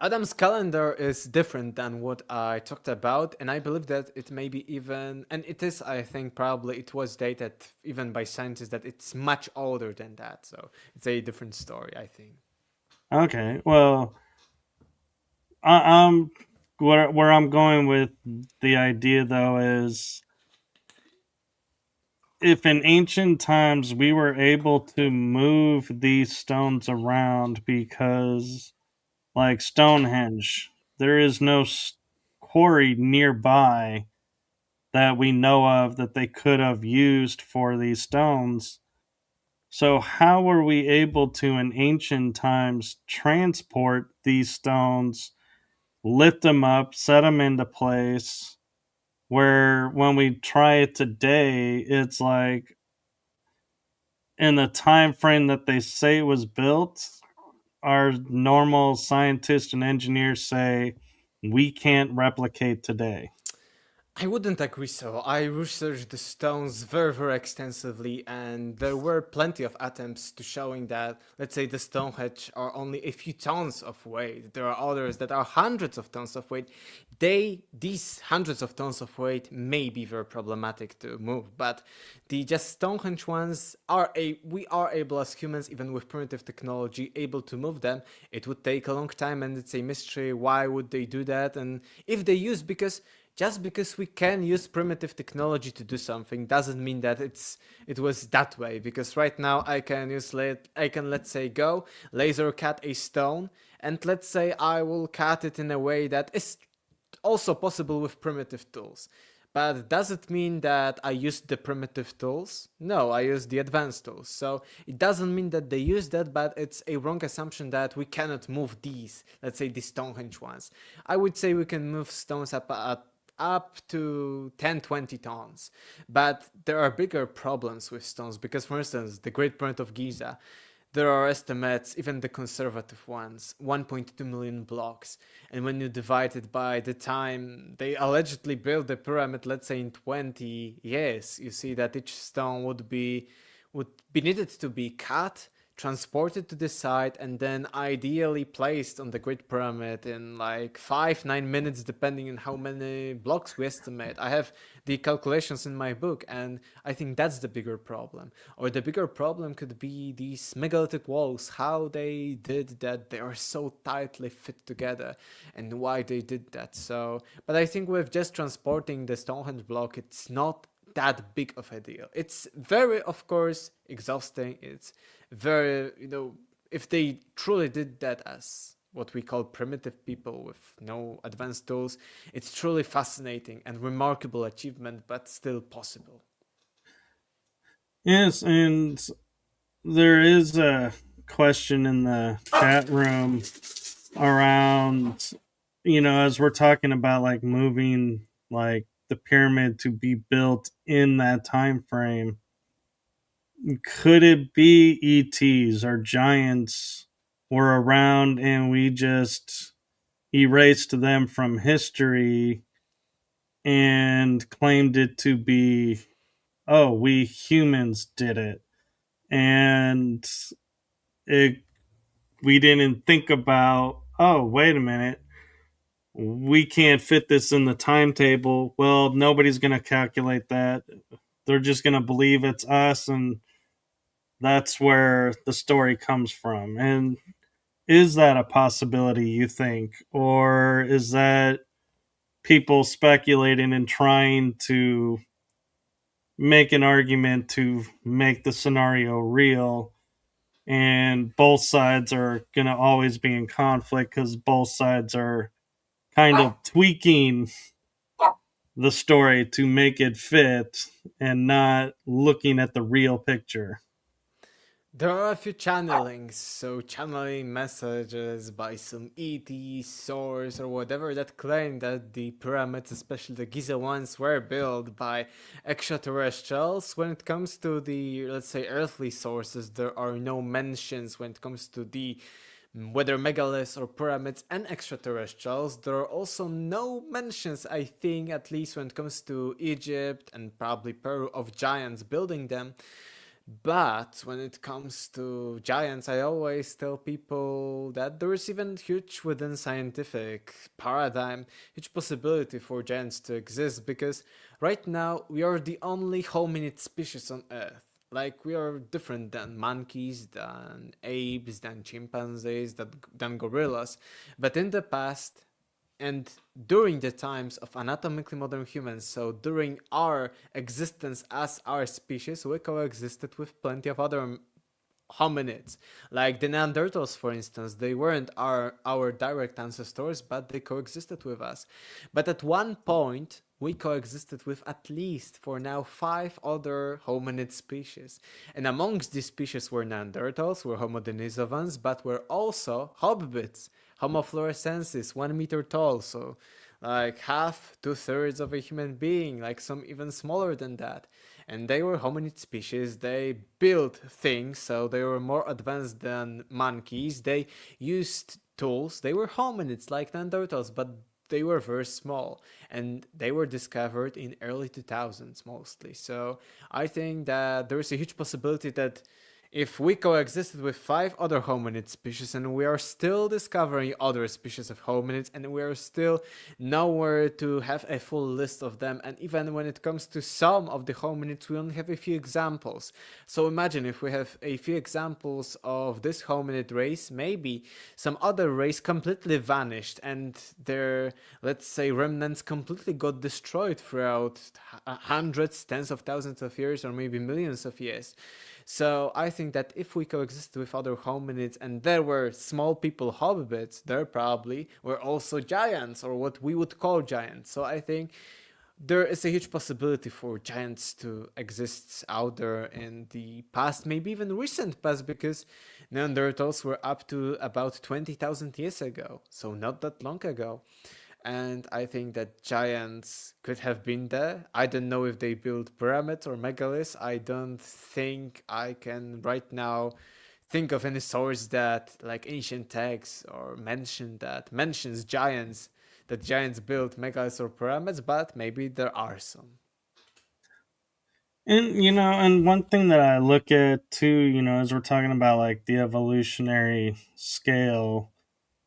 Adam's calendar is different than what I talked about, and I believe that it may be even, and it is, I think, probably it was dated even by scientists that it's much older than that. So it's a different story, I think. Okay, well, I'm where I'm going with the idea though is if in ancient times we were able to move these stones around because like Stonehenge, there is no quarry nearby that we know of that they could have used for these stones. So, how were we able to, in ancient times, transport these stones, lift them up, set them into place? Where when we try it today, it's like in the time frame that they say it was built, our normal scientists and engineers say we can't replicate today. I wouldn't agree so. I researched the stones very, very extensively, and there were plenty of attempts to showing that, let's say, the Stonehenge are only a few tons of weight. There are others that are hundreds of tons of weight. These hundreds of tons of weight may be very problematic to move, but the just Stonehenge ones we are able as humans, even with primitive technology, able to move them. It would take a long time, and it's a mystery. Why would they do that? And if they use, because just because we can use primitive technology to do something doesn't mean that it was that way. Because right now I can, let's say, go laser cut a stone, and let's say I will cut it in a way that is also possible with primitive tools. But does it mean that I used the primitive tools? No, I used the advanced tools. So it doesn't mean that they use that, but it's a wrong assumption that we cannot move these, let's say the Stonehenge ones. I would say we can move stones up to 10-20 tons. But there are bigger problems with stones because, for instance, the Great Pyramid of Giza, there are estimates, even the conservative ones, 1.2 million blocks. And when you divide it by the time they allegedly built the pyramid, let's say in 20 years, you see that each stone would be needed to be cut, transported to the site, and then ideally placed on the Great Pyramid in like 5-9 minutes, depending on how many blocks we estimate. I have the calculations in my book, and I think that's the bigger problem. Or the bigger problem could be these megalithic walls, how they did that. They are so tightly fit together, and why they did that. So, but I think with just transporting the Stonehenge block, it's not that big of a deal. It's very, of course, exhausting. It's very, if they truly did that as what we call primitive people with no advanced tools, it's truly fascinating and remarkable achievement, but still possible. Yes, and there is a question in the chat room around, as we're talking about like moving like the pyramid to be built in that time frame. Could it be ETs or giants were around and we just erased them from history and claimed it to be, oh, we humans did it, and it we didn't think about, oh, wait a minute, we can't fit this in the timetable. Well, nobody's going to calculate that. They're just going to believe it's us, and that's where the story comes from. And is that a possibility, you think? Or is that people speculating and trying to make an argument to make the scenario real? And both sides are going to always be in conflict because both sides are kind of tweaking the story to make it fit and not looking at the real picture. There are a few channelings, so channeling messages by some ET source or whatever that claim that the pyramids, especially the Giza ones, were built by extraterrestrials. When it comes to the, let's say, earthly sources, there are no mentions when it comes to the whether megaliths or pyramids and extraterrestrials. There are also no mentions, I think, at least when it comes to Egypt and probably Peru, of giants building them. But when it comes to giants, I always tell people that there is even huge within scientific paradigm, huge possibility for giants to exist because right now we are the only hominid species on Earth. Like we are different than monkeys, than apes, than chimpanzees, than gorillas. But in the past, and during the times of anatomically modern humans, so during our existence as our species, we coexisted with plenty of other hominids. Like the Neanderthals, for instance, they weren't our direct ancestors, but they coexisted with us. But at one point, we coexisted with at least, for now, 5 other hominid species. And amongst these species were Neanderthals, were Homo denisovans, but were also hobbits, Homo floresiensis, 1 meter tall, so like half, 2/3 of a human being, like some even smaller than that. And they were hominid species. They built things, so they were more advanced than monkeys. They used tools. They were hominids like Neanderthals, but they were very small, and they were discovered in early 2000s mostly. So I think that there is a huge possibility that if we coexisted with 5 other hominid species and we are still discovering other species of hominids and we are still nowhere to have a full list of them, and even when it comes to some of the hominids we only have a few examples. So imagine if we have a few examples of this hominid race, maybe some other race completely vanished and their, let's say, remnants completely got destroyed throughout hundreds, tens of thousands of years, or maybe millions of years. So I think that if we coexist with other hominids and there were small people hobbits, there probably were also giants, or what we would call giants. So I think there is a huge possibility for giants to exist out there in the past, maybe even recent past, because Neanderthals were up to about 20,000 years ago, so not that long ago. And I think that giants could have been there. I don't know if they built pyramids or megaliths. I don't think I can right now think of any source that, like ancient texts, or mentions giants, that giants built megaliths or pyramids, but maybe there are some. And and one thing that I look at too, as we're talking about like the evolutionary scale,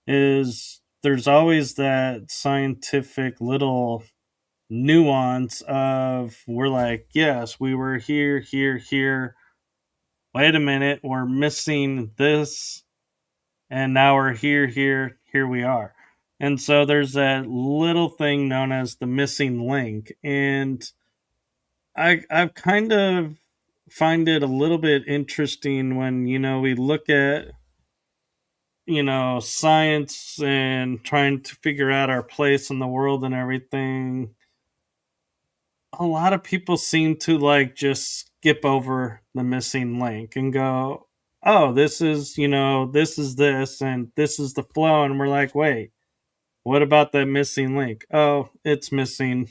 is there's always that scientific little nuance of, we're like, yes, we were here, here, here. Wait a minute, we're missing this, and now we're here, here, here we are. And so there's that little thing known as the missing link. And I've kind of find it a little bit interesting when, we look at, science and trying to figure out our place in the world and everything. a lot of people seem to like just skip over the missing link and go, oh, this is, this is this and this is the flow. And we're like, wait, what about that missing link? Oh, it's missing.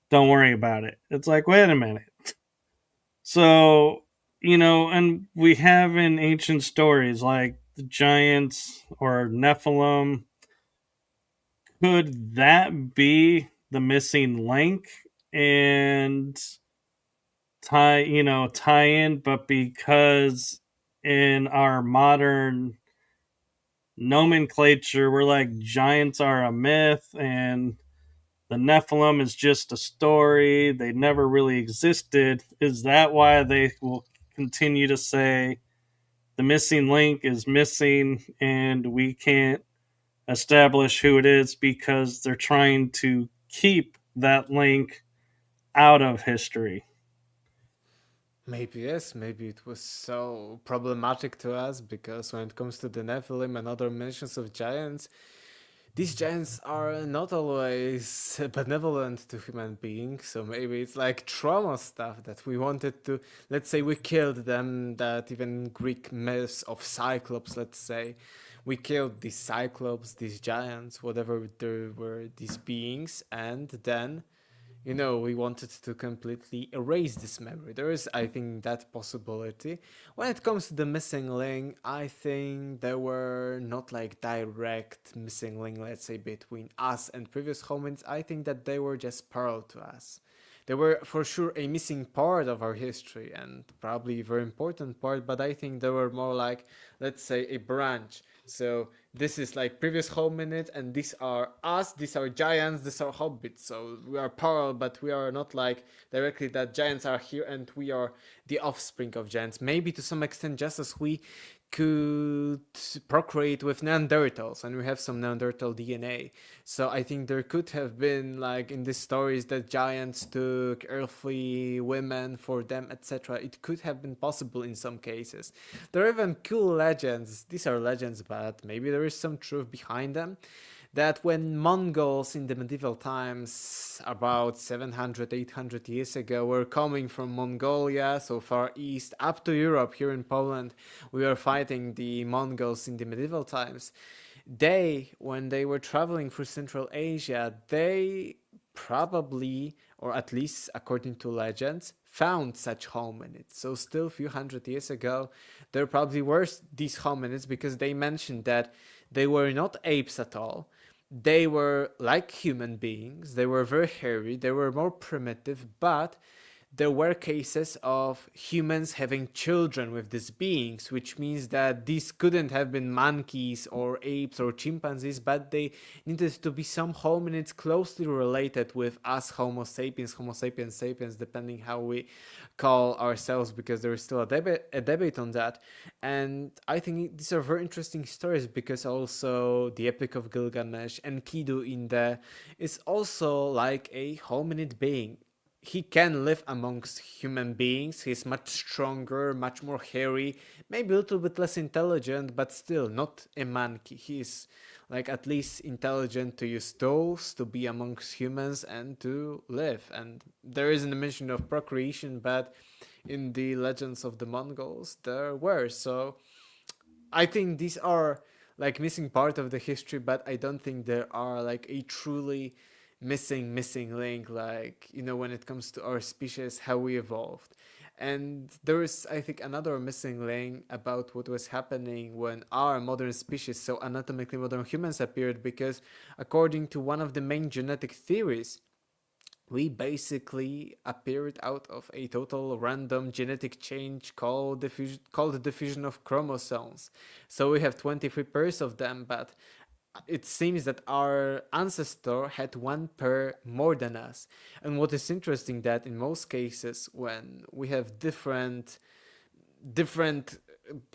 Don't worry about it. It's like, wait a minute. So, and we have in ancient stories like the giants or Nephilim. Could that be the missing link? And tie in, but because in our modern nomenclature we're like giants are a myth and the Nephilim is just a story, they never really existed. Is that why they will continue to say the missing link is missing and we can't establish who it is because they're trying to keep that link out of history? Maybe yes, maybe it was so problematic to us because when it comes to the Nephilim and other mentions of giants, these giants are not always benevolent to human beings, so maybe it's like trauma stuff that we wanted to, let's say we killed them, that even Greek myths of Cyclops, let's say, we killed these Cyclops, these giants, whatever there were, these beings, and then we wanted to completely erase this memory. There is, I think, that possibility. When it comes to the missing link, I think there were not like direct missing link, let's say, between us and previous hominids. I think that they were just parallel to us. They were for sure a missing part of our history and probably a very important part, but I think they were more like, let's say, a branch. So this is like previous hominid, and these are us, these are giants, these are hobbits. So we are parallel, but we are not like directly that giants are here and we are the offspring of giants. Maybe to some extent, just as we could procreate with Neanderthals, and we have some Neanderthal DNA. So I think there could have been, like in these stories, that giants took earthly women for them, etc. It could have been possible in some cases. There are even cool legends. These are legends, but maybe there is some truth behind them, that when Mongols in the medieval times, about 700, 800 years ago, were coming from Mongolia, so far east, up to Europe, here in Poland, we were fighting the Mongols in the medieval times. When they were traveling through Central Asia, they probably, or at least according to legends, found such hominids. So still a few hundred years ago, there probably were these hominids, because they mentioned that they were not apes at all. They were like human beings. They were very hairy. They were more primitive, but there were cases of humans having children with these beings, which means that these couldn't have been monkeys or apes or chimpanzees, but they needed to be some hominids closely related with us, Homo sapiens sapiens, depending how we call ourselves, because there is still a debate on that. And I think these are very interesting stories, because also the Epic of Gilgamesh and Kidu in there is also like a hominid being. He can live amongst human beings. He's much stronger, much more hairy, maybe a little bit less intelligent, but still not a monkey. He's like at least intelligent to use tools, to be amongst humans, and to live. And there isn't a mention of procreation, but in the legends of the Mongols, there were. So I think these are like missing part of the history, but I don't think there are like a truly missing link, like when it comes to our species, how we evolved. And there is, I think, another missing link about what was happening when our modern species, so anatomically modern humans, appeared, because according to one of the main genetic theories, we basically appeared out of a total random genetic change called the diffusion of chromosomes. So we have 23 pairs of them, but it seems that our ancestor had one pair more than us. And what is interesting, that in most cases when we have different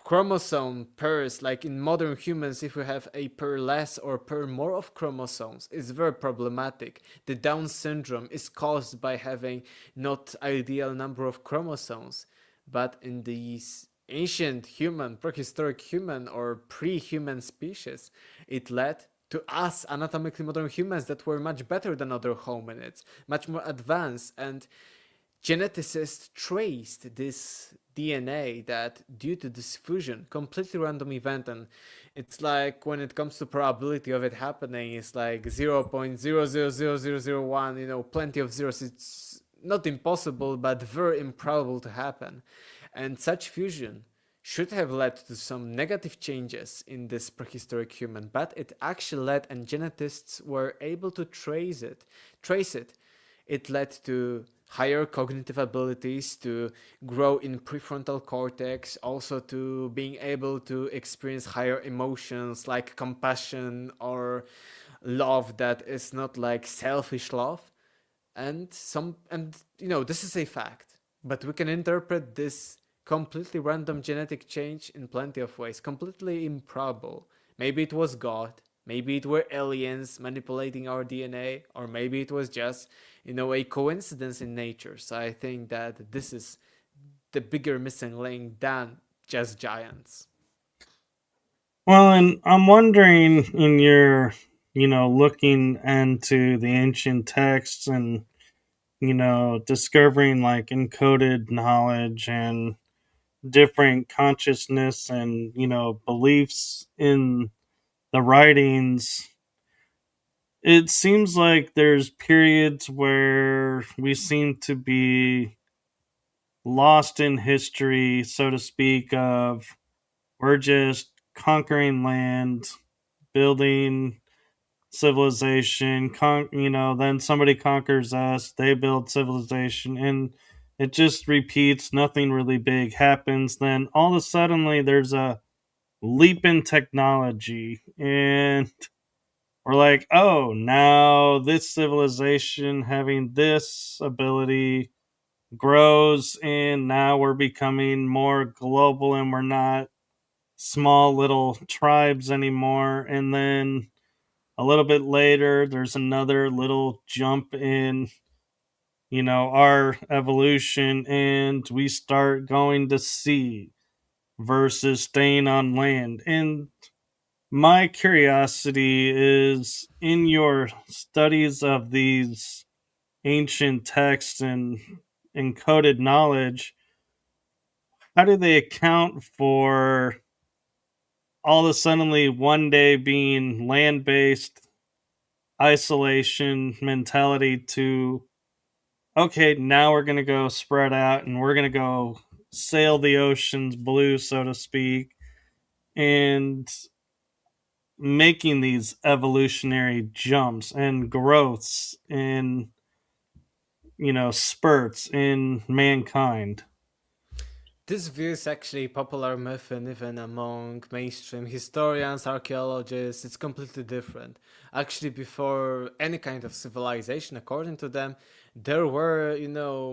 chromosome pairs, like in modern humans, if we have a pair less or pair more of chromosomes, it's very problematic. The Down syndrome is caused by having not ideal number of chromosomes. But in these ancient human, prehistoric human, or pre-human species, it led to us anatomically modern humans that were much better than other hominids, much more advanced, and geneticists traced this DNA that due to this fusion, completely random event, and it's like when it comes to probability of it happening, it's like 0.000001, plenty of zeros. It's not impossible, but very improbable to happen. And such fusion should have led to some negative changes in this prehistoric human, but it actually led, and geneticists were able to trace it. It led to higher cognitive abilities, to grow in prefrontal cortex, also to being able to experience higher emotions like compassion or love that is not like selfish love. And this is a fact, but we can interpret this completely random genetic change in plenty of ways, completely improbable. Maybe it was God, maybe it were aliens manipulating our DNA, or maybe it was just, a coincidence in nature. So I think that this is the bigger missing link than just giants. Well, and I'm wondering in your, looking into the ancient texts and, discovering like encoded knowledge and different consciousness and, beliefs in the writings. It seems like there's periods where we seem to be lost in history, so to speak, of we're just conquering land, building civilization, then somebody conquers us, they build civilization, and it just repeats. Nothing really big happens. Then all of a sudden, there's a leap in technology, and we're like, oh, now this civilization having this ability grows, and now we're becoming more global, and we're not small little tribes anymore. And then a little bit later, there's another little jump in, our evolution, and we start going to sea versus staying on land. And my curiosity is in your studies of these ancient texts and encoded knowledge, how do they account for all of a suddenly one day being land based isolation mentality to, okay, now we're going to go spread out and we're going to go sail the oceans blue, so to speak, and making these evolutionary jumps and growths and, spurts in mankind? This view is actually a popular myth, and even among mainstream historians, archaeologists, it's completely different. Actually, before any kind of civilization, according to them, there were,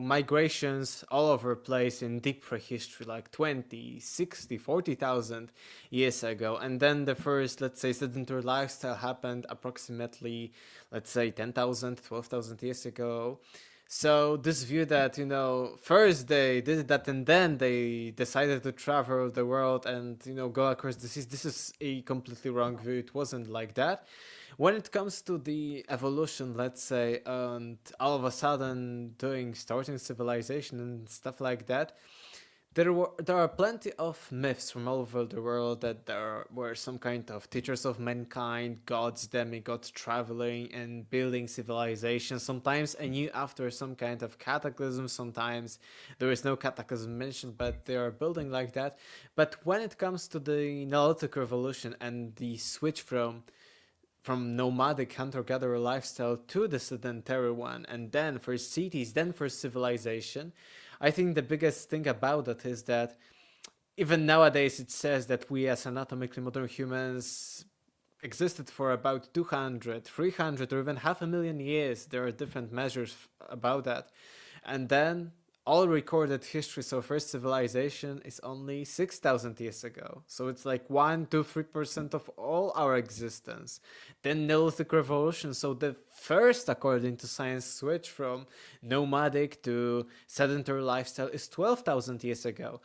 migrations all over the place in deep prehistory, like 20, 60, 40,000 years ago. And then the first, let's say, sedentary lifestyle happened approximately, let's say, 10,000, 12,000 years ago. So this view that, first they did that and then they decided to travel the world and, go across the seas, this is a completely wrong view. It wasn't like that. When it comes to the evolution, let's say, and all of a sudden starting civilization and stuff like that, there are plenty of myths from all over the world that there were some kind of teachers of mankind, gods, demigods traveling and building civilization. Sometimes anew after some kind of cataclysm. Sometimes there is no cataclysm mentioned, but they are building like that. But when it comes to the Neolithic Revolution and the switch from nomadic hunter-gatherer lifestyle to the sedentary one, and then for cities, then for civilization, I think the biggest thing about it is that even nowadays it says that we as anatomically modern humans existed for about 200, 300, or even half a million years. There are different measures about that. And then all recorded history, so first civilization is only 6,000 years ago. So it's like 1 to 3% of all our existence. Then Neolithic Revolution, so the first, according to science, switch from nomadic to sedentary lifestyle is 12,000 years ago.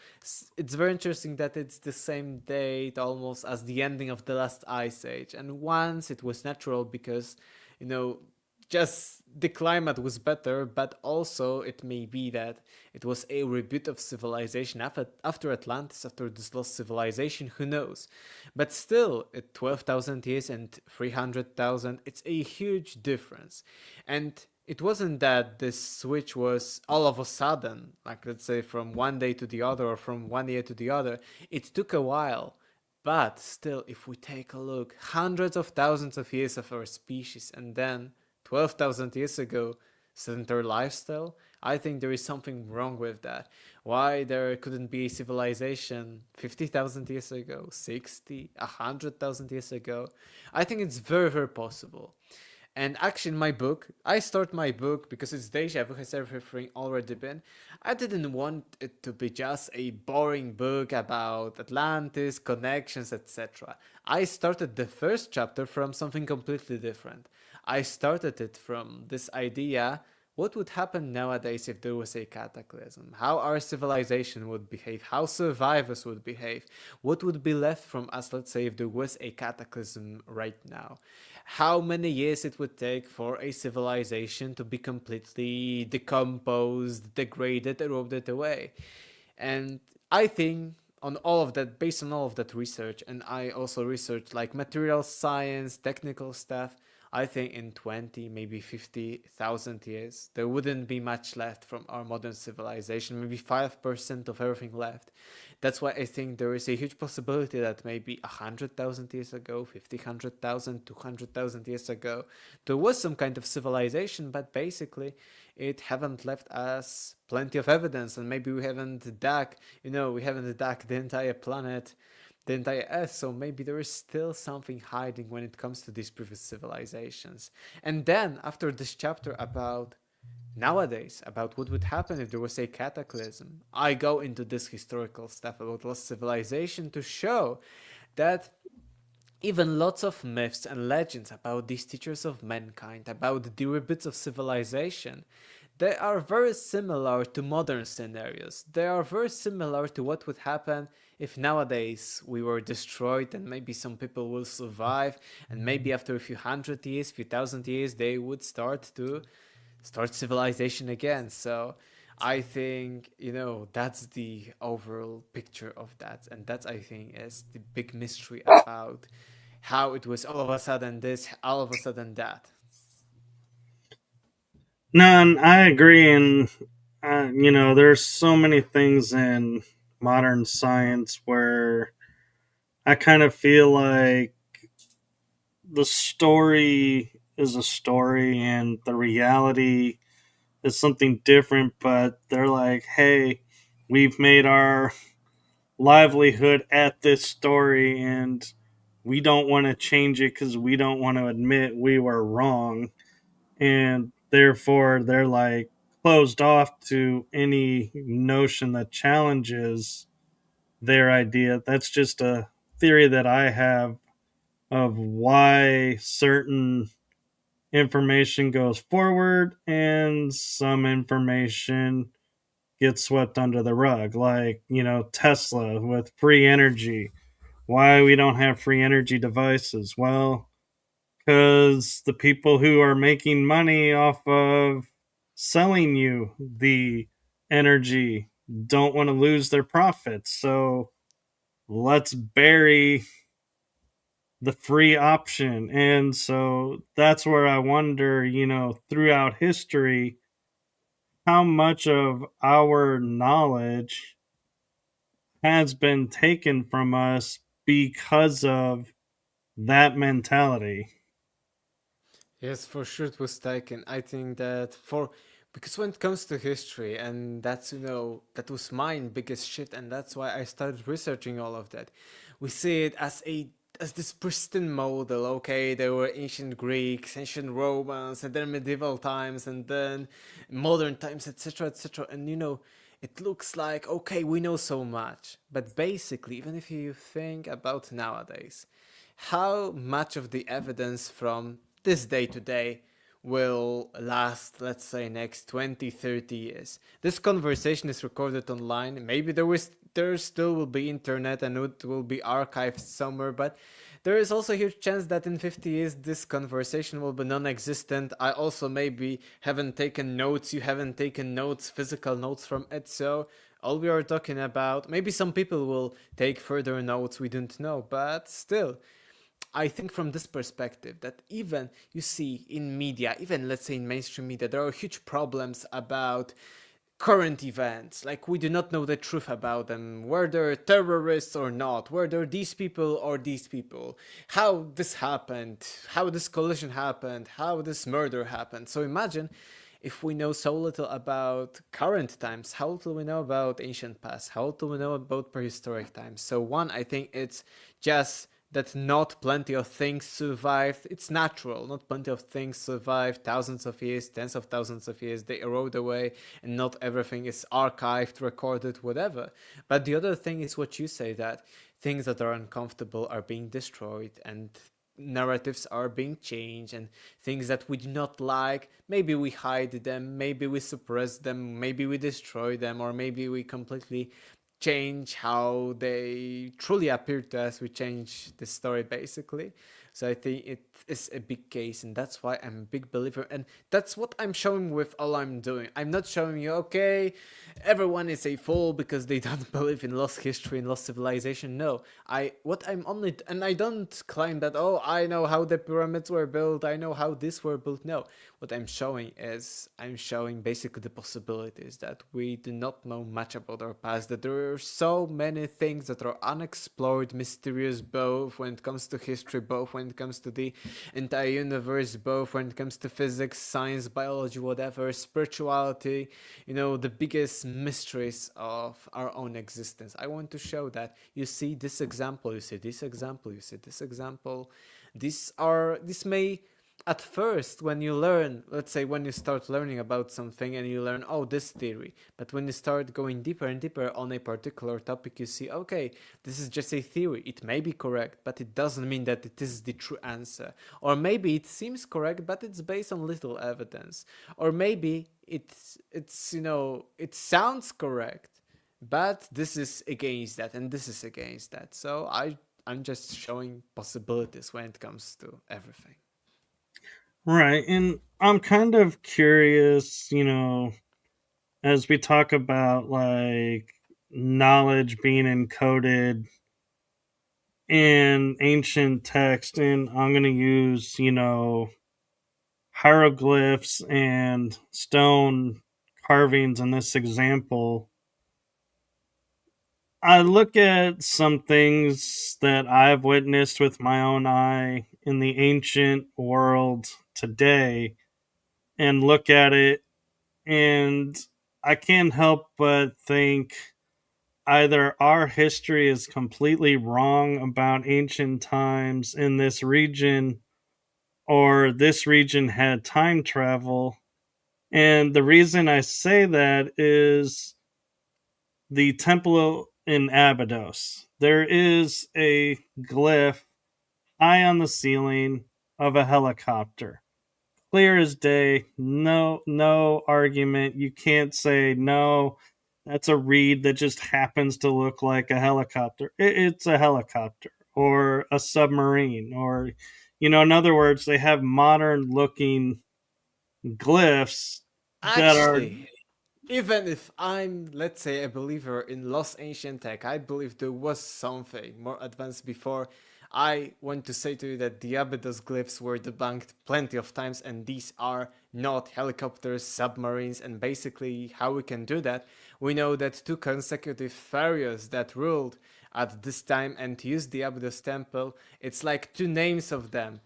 It's very interesting that it's the same date almost as the ending of the last ice age. And once it was natural because, you know, just the climate was better, but also it may be that it was a reboot of civilization after Atlantis, after this lost civilization, who knows. But still, at 12,000 years and 300,000, it's a huge difference. And it wasn't that this switch was all of a sudden, like let's say from one day to the other or from one year to the other. It took a while. But still, if we take a look, hundreds of thousands of years of our species and then 12,000 years ago, sedentary lifestyle, I think there is something wrong with that. Why there couldn't be a civilization 50,000 years ago, 60, 100,000 years ago? I think it's very, very possible. And actually, in my book, I start my book because it's Deja Vu has everything already been. I didn't want it to be just a boring book about Atlantis, connections, etc. I started the first chapter from something completely different. I started it from this idea: what would happen nowadays if there was a cataclysm? How our civilization would behave? How survivors would behave? What would be left from us, let's say, if there was a cataclysm right now? How many years it would take for a civilization to be completely decomposed, degraded, eroded away? And I think on all of that, based on all of that research, and I also researched like material science, technical stuff, I think in 20, maybe 50,000 years, there wouldn't be much left from our modern civilization, maybe 5% of everything left. That's why I think there is a huge possibility that maybe 100,000 years ago, 50, 100,000, 200,000 years ago, there was some kind of civilization, but basically it haven't left us plenty of evidence, and maybe we haven't dug, we haven't dug the entire planet, the entire Earth, so maybe there is still something hiding when it comes to these previous civilizations. And then, after this chapter about nowadays, about what would happen if there was a cataclysm, I go into this historical stuff about lost civilization to show that even lots of myths and legends about these teachers of mankind, about the reboots of civilization, they are very similar to modern scenarios. They are very similar to what would happen if nowadays we were destroyed and maybe some people will survive, and maybe after a few hundred years, few thousand years, they would start civilization again. So I think, that's the overall picture of that. And that, I think, is the big mystery about how it was all of a sudden this, all of a sudden that. No, and I agree. And, there's so many things in modern science where I kind of feel like the story is a story and the reality is something different, but they're like, hey, we've made our livelihood at this story and we don't want to change it because we don't want to admit we were wrong. And therefore, they're like closed off to any notion that challenges their idea. That's just a theory that I have of why certain information goes forward and some information gets swept under the rug, like, Tesla with free energy. Why we don't have free energy devices? Well, because the people who are making money off of selling you the energy don't want to lose their profits. So let's bury the free option. And so that's where I wonder, throughout history, how much of our knowledge has been taken from us because of that mentality. Yes, for sure it was taken. I think that because when it comes to history, and that's that was my biggest shift, and that's why I started researching all of that. We see it as a as this pristine model. Okay, there were ancient Greeks, ancient Romans, and then medieval times, and then modern times, etc., etc. And it looks like, okay, we know so much. But basically, even if you think about nowadays, how much of the evidence from this day to day will last, let's say, next 20, 30 years? This conversation is recorded online. Maybe there still will be internet and it will be archived somewhere, but there is also a huge chance that in 50 years this conversation will be non-existent. I also maybe haven't taken notes, you haven't taken notes, physical notes from it, so all we are talking about, maybe some people will take further notes, we don't know, but still, I think from this perspective that even you see in media, even let's say in mainstream media, there are huge problems about current events. Like, we do not know the truth about them, whether terrorists or not, whether these people or these people, how this happened, how this collision happened, how this murder happened. So imagine if we know so little about current times, how little we know about ancient past, how little we know about prehistoric times. So one, I think it's just that not plenty of things survived. It's natural. Not plenty of things survived thousands of years, tens of thousands of years. They erode away, and not everything is archived, recorded, whatever. But the other thing is what you say, that things that are uncomfortable are being destroyed, and narratives are being changed, and things that we do not like, maybe we hide them, maybe we suppress them, maybe we destroy them, or maybe we completely change how they truly appear to us. We change the story basically. So I think it is a big case, and that's why I'm a big believer, and that's what I'm showing with all I'm doing. I'm not showing you, okay, everyone is a fool because they don't believe in lost history and lost civilization. No, and I don't claim that, oh, I know how the pyramids were built, I know how this were built. No, what I'm showing is I'm showing basically the possibilities, that we do not know much about our past, that there are so many things that are unexplored, mysterious, both when it comes to history, both when it comes to the entire universe, both when it comes to physics, science, biology, whatever, spirituality, the biggest mysteries of our own existence. I want to show that. You see this example, you see this example, you see this example. This may, at first, when you learn, let's say when you start learning about something and you learn, oh, this theory, but when you start going deeper and deeper on a particular topic, you see, okay, this is just a theory. It may be correct, but it doesn't mean that it is the true answer. Or maybe it seems correct, but it's based on little evidence. Or maybe it sounds correct, but this is against that and this is against that. So I'm just showing possibilities when it comes to everything. Right. And I'm kind of curious, as we talk about like knowledge being encoded in ancient text, and I'm going to use, hieroglyphs and stone carvings in this example. I look at some things that I've witnessed with my own eye in the ancient world today and look at it, and I can't help but think either our history is completely wrong about ancient times in this region, or this region had time travel. And the reason I say that is the temple in Abydos. There is a glyph high on the ceiling of a helicopter. Clear as day, no argument. You can't say no, that's a reed that just happens to look like a helicopter. It's a helicopter or a submarine, or in other words, they have modern looking glyphs that are. Actually, even if I'm, let's say, a believer in lost ancient tech, I believe there was something more advanced before. I want to say to you that the Abydos glyphs were debunked plenty of times, and these are not helicopters, submarines, and basically how we can do that. We know that two consecutive pharaohs that ruled at this time and used the Abydos temple, it's like two names of them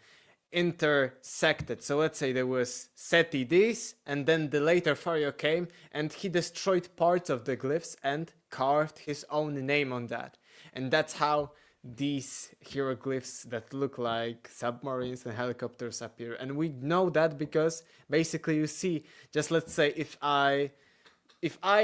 intersected. So let's say there was Seti this, and then the later pharaoh came and he destroyed parts of the glyphs and carved his own name on that. And that's how these hieroglyphs that look like submarines and helicopters appear. And we know that because basically you see, just let's say if I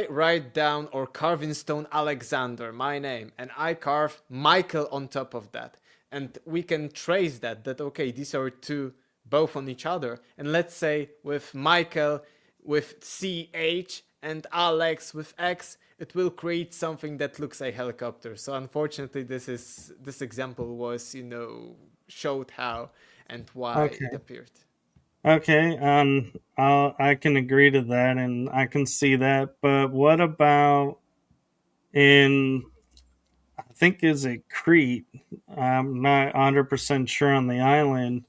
write down or carve in stone Alexander, my name, and I carve Michael on top of that, and we can trace that okay, these are two both on each other, and let's say with Michael with CH and Alex with X, it will create something that looks like helicopter. So unfortunately, this example was showed how and why it Okay. appeared. Okay, I can agree to that, and I can see that. But what about in, I think, is it Crete? I'm not 100% sure on the island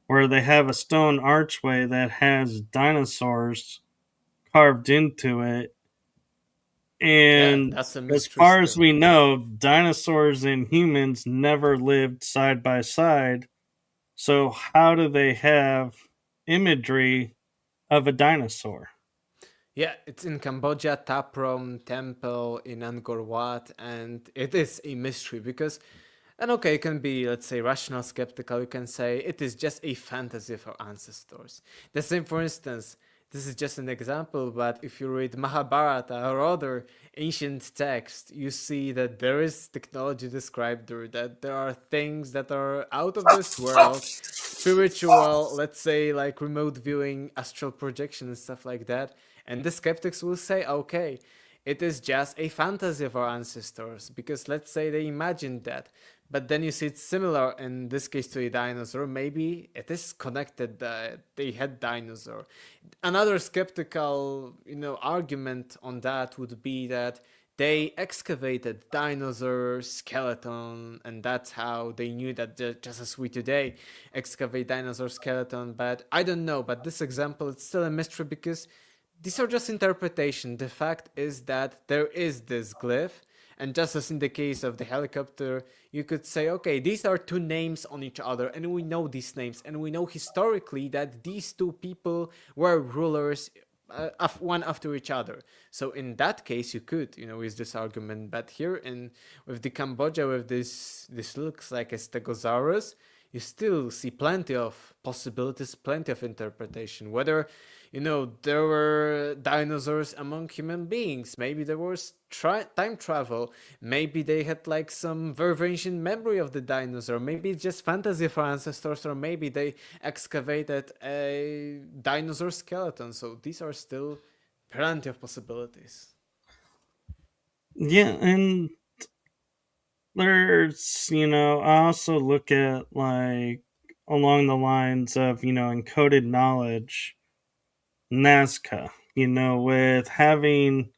where they have a stone archway that has dinosaurs carved into it. Yeah, And that's a as mystery far as still. we know, dinosaurs and humans never lived side by side. So, how do they have imagery of a dinosaur? Yeah, it's in Cambodia, Taprom Temple in Angkor Wat, and it is a mystery because, and okay, it can be, let's say, rational, skeptical. You can say it is just a fantasy of our ancestors. The same, for instance, this is just an example, but if you read Mahabharata or other ancient text, you see that there is technology described there, that there are things that are out of this world, spiritual, let's say, like remote viewing, astral projection, and stuff like that. And the skeptics will say, okay, it is just a fantasy of our ancestors, because let's say they imagined that. But then you see it's similar in this case to a dinosaur. Maybe it is connected that they had dinosaur. Another skeptical, argument on that would be that they excavated dinosaur skeleton, and that's how they knew that just as we today excavate dinosaur skeleton. But I don't know, but this example, it's still a mystery because these are just interpretation. The fact is that there is this glyph, and just as in the case of the helicopter, you could say, okay, these are two names on each other, and we know these names, and we know historically that these two people were rulers, one after each other. So in that case, you could, use this argument. But here in with the Cambodia, with this looks like a Stegosaurus, you still see plenty of possibilities, plenty of interpretation. Whether there were dinosaurs among human beings. Maybe there was time travel. Maybe they had like some very ancient memory of the dinosaur. Maybe it's just fantasy for ancestors, or maybe they excavated a dinosaur skeleton. So these are still plenty of possibilities. Yeah, and there's, I also look at like along the lines of, encoded knowledge, Nazca, with having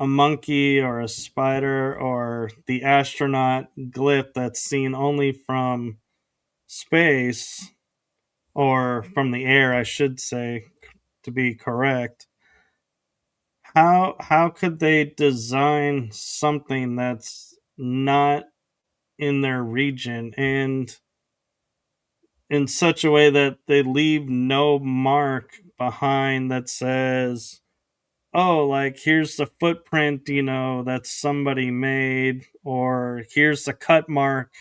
a monkey or a spider or the astronaut glyph that's seen only from space or from the air, I should say, to be correct. How could they design something that's not in their region and in such a way that they leave no mark behind that says, oh, like here's the footprint, that somebody made, or here's the cut mark,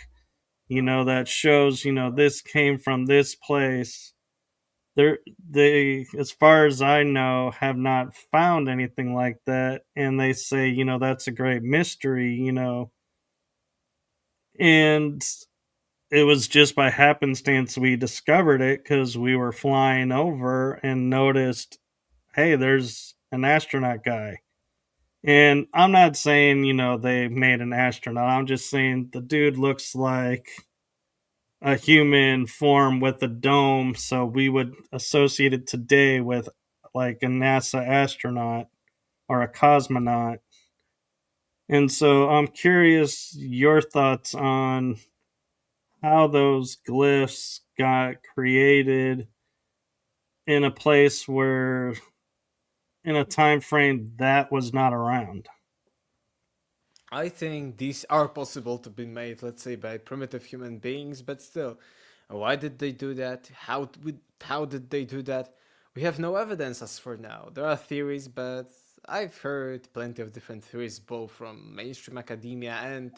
that shows, this came from this place. They, as far as I know, have not found anything like that, and they say, that's a great mystery, and it was just by happenstance we discovered it because we were flying over and noticed, hey, there's an astronaut guy. And I'm not saying, they made an astronaut. I'm just saying the dude looks like a human form with a dome. So we would associate it today with like a NASA astronaut or a cosmonaut. And so I'm curious your thoughts on how those glyphs got created in a place where, in a time frame that was not around. I think these are possible to be made, let's say, by primitive human beings, but still, why did they do that? How did they do that? We have no evidence as for now. There are theories, but I've heard plenty of different theories, both from mainstream academia and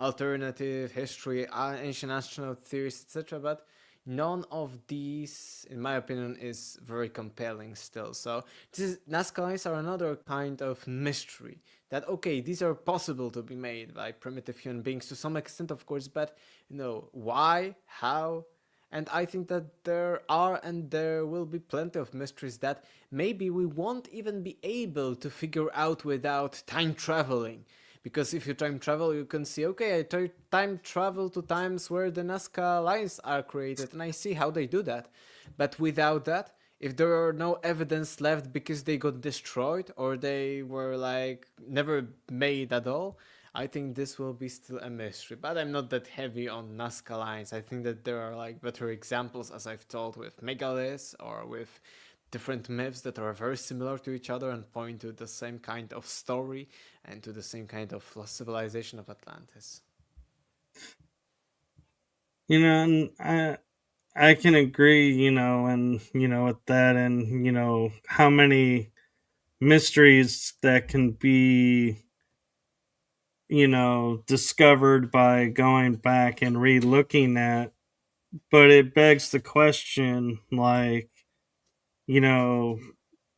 alternative history, ancient astronaut theories, etc. But none of these, in my opinion, is very compelling still. So Nazca lines are another kind of mystery. That okay, these are possible to be made by primitive human beings to some extent, of course, but why, how? And I think that there are and there will be plenty of mysteries that maybe we won't even be able to figure out without time traveling. Because if you time travel, you can see, okay, I time travel to times where the Nazca lines are created, and I see how they do that. But without that, if there are no evidence left because they got destroyed or they were like never made at all, I think this will be still a mystery. But I'm not that heavy on Nazca lines. I think that there are like better examples, as I've told, with megaliths or with different myths that are very similar to each other and point to the same kind of story and to the same kind of lost civilization of Atlantis. And I can agree, and with that, and how many mysteries that can be discovered by going back and re-looking at. But it begs the question, like, you know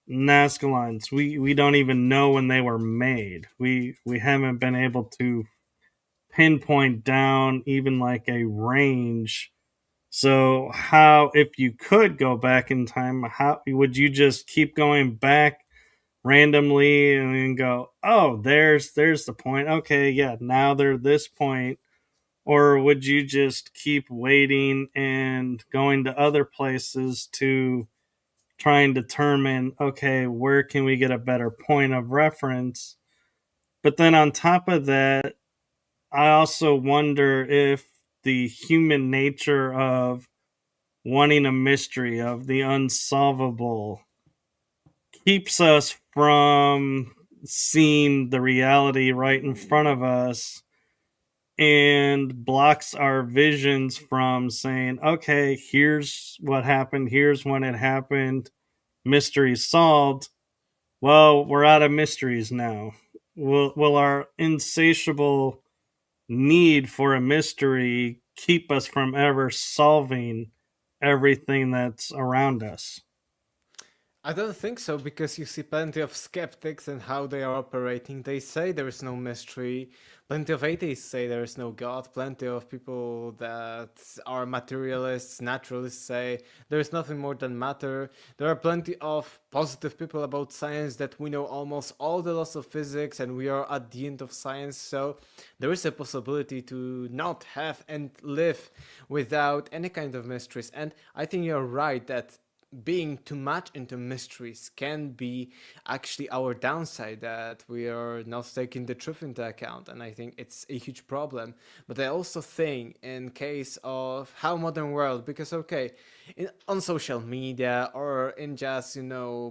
Nazca lines, we don't even know when they were made. We haven't been able to pinpoint down even like a range. So how, if you could go back in time, how would you just keep going back randomly and then go, oh, there's the point. Okay, yeah, now they're this point. Or would you just keep waiting and going to other places to try and determine, okay, where can we get a better point of reference? But then on top of that, I also wonder if the human nature of wanting a mystery, of the unsolvable, keeps us from seeing the reality right in front of us and blocks our visions from saying, okay, here's what happened, here's when it happened, mystery solved. Well, we're out of mysteries now. Will our insatiable need for a mystery keep us from ever solving everything that's around us? I don't think so because you see plenty of skeptics and how they are operating. They say there is no mystery. Plenty of atheists say there is no God. Plenty of people that are materialists, naturalists say there is nothing more than matter. There are plenty of positive people about science that we know almost all the laws of physics and we are at the end of science. So there is a possibility to not have and live without any kind of mysteries. And I think you're right that being too much into mysteries can be actually our downside, that we are not taking the truth into account, and I think it's a huge problem. But I also think in case of how modern world, because okay, on social media or in just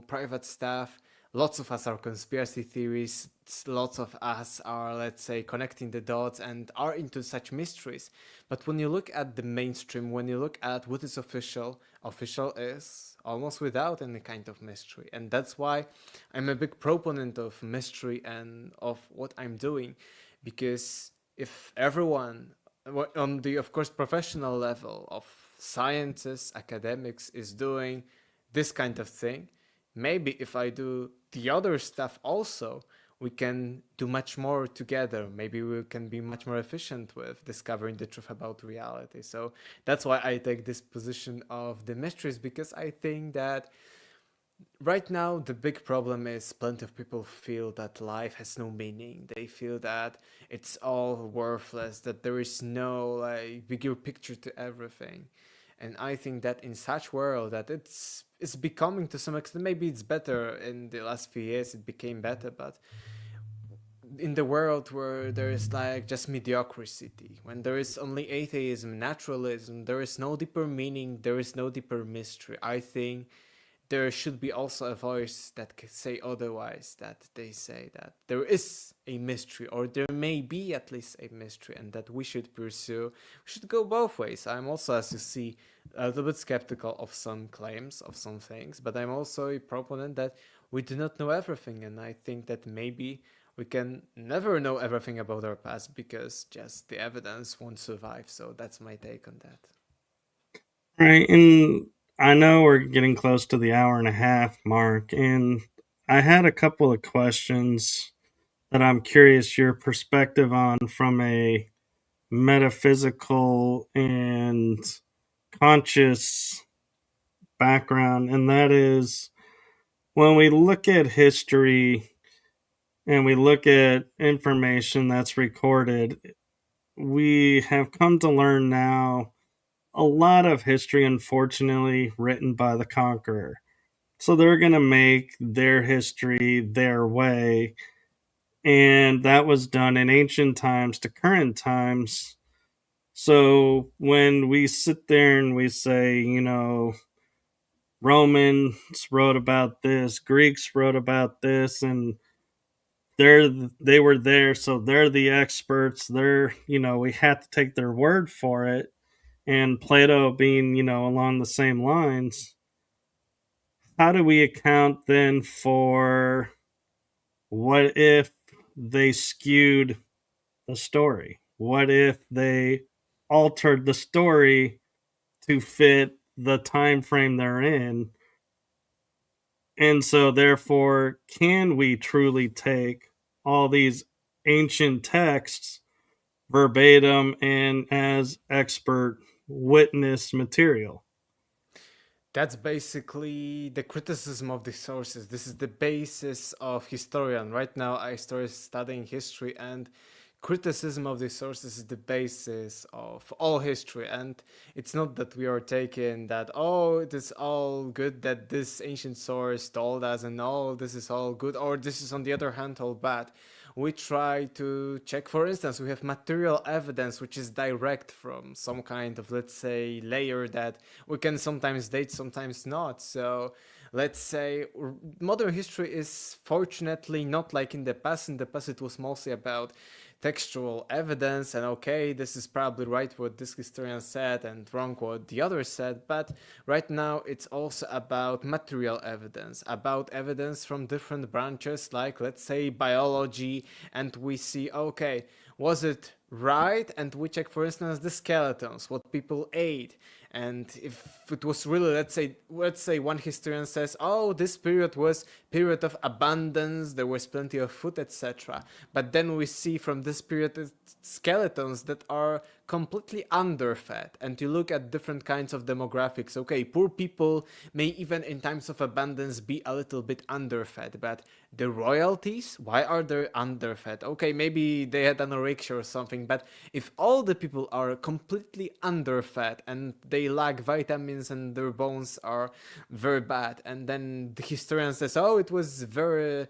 private stuff, lots of us are conspiracy theories, lots of us are, let's say, connecting the dots and are into such mysteries. But when you look at the mainstream, when you look at what is official, official is almost without any kind of mystery. And that's why I'm a big proponent of mystery and of what I'm doing. Because if everyone on the, of course, professional level of scientists, academics is doing this kind of thing, maybe if I do the other stuff also, we can do much more together. Maybe we can be much more efficient with discovering the truth about reality. So that's why I take this position of the mysteries, because I think that right now the big problem is plenty of people feel that life has no meaning. They feel that it's all worthless, that there is no like bigger picture to everything. And I think that in such world that it's becoming to some extent, maybe it's better in the last few years, it became better, but in the world where there is like just mediocrity, when there is only atheism, naturalism, there is no deeper meaning, there is no deeper mystery, I think there should be also a voice that can say otherwise, that they say that there is a mystery, or there may be at least a mystery, and that we should pursue. We should go both ways. I'm also, as you see, a little bit skeptical of some claims, of some things, but I'm also a proponent that we do not know everything, and I think that maybe we can never know everything about our past because just the evidence won't survive. So that's my take on that. Right, and I know we're getting close to the hour and a half mark, and I had a couple of questions that I'm curious your perspective on from a metaphysical and conscious background, and that is when we look at history and we look at information that's recorded, we have come to learn now a lot of history, unfortunately, written by the conqueror. So they're going to make their history their way. And that was done in ancient times to current times. So when we sit there and we say, Romans wrote about this, Greeks wrote about this, and they were there, so they're the experts. We had to take their word for it. And Plato being, along the same lines, how do we account then for what if they skewed the story? What if they altered the story to fit the time frame they're in? And so therefore, can we truly take all these ancient texts verbatim and as expert witness material? That's basically the criticism of the sources. This is the basis of historian. Right now, I started studying history, and criticism of the sources is the basis of all history. And it's not that we are taking that, oh, it is all good that this ancient source told us, and oh, this is all good, or this is on the other hand all bad. We try to check, for instance, we have material evidence which is direct from some kind of, let's say, layer that we can sometimes date, sometimes not. So let's say modern history is fortunately not like in the past. In the past, it was mostly about textual evidence and okay, this is probably right what this historian said and wrong what the other said. But right now it's also about material evidence, about evidence from different branches, like let's say biology, and we see okay, was it right? And we check, for instance, the skeletons, what people ate. And if it was really, let's say one historian says, oh, this period was period of abundance, there was plenty of food, etc. But then we see from this period skeletons that are completely underfed. And you look at different kinds of demographics. Okay, poor people may even in times of abundance be a little bit underfed, but the royalties, why are they underfed? Okay, maybe they had anorexia or something, but if all the people are completely underfed and they lack vitamins and their bones are very bad, and then the historian says, oh, it was very,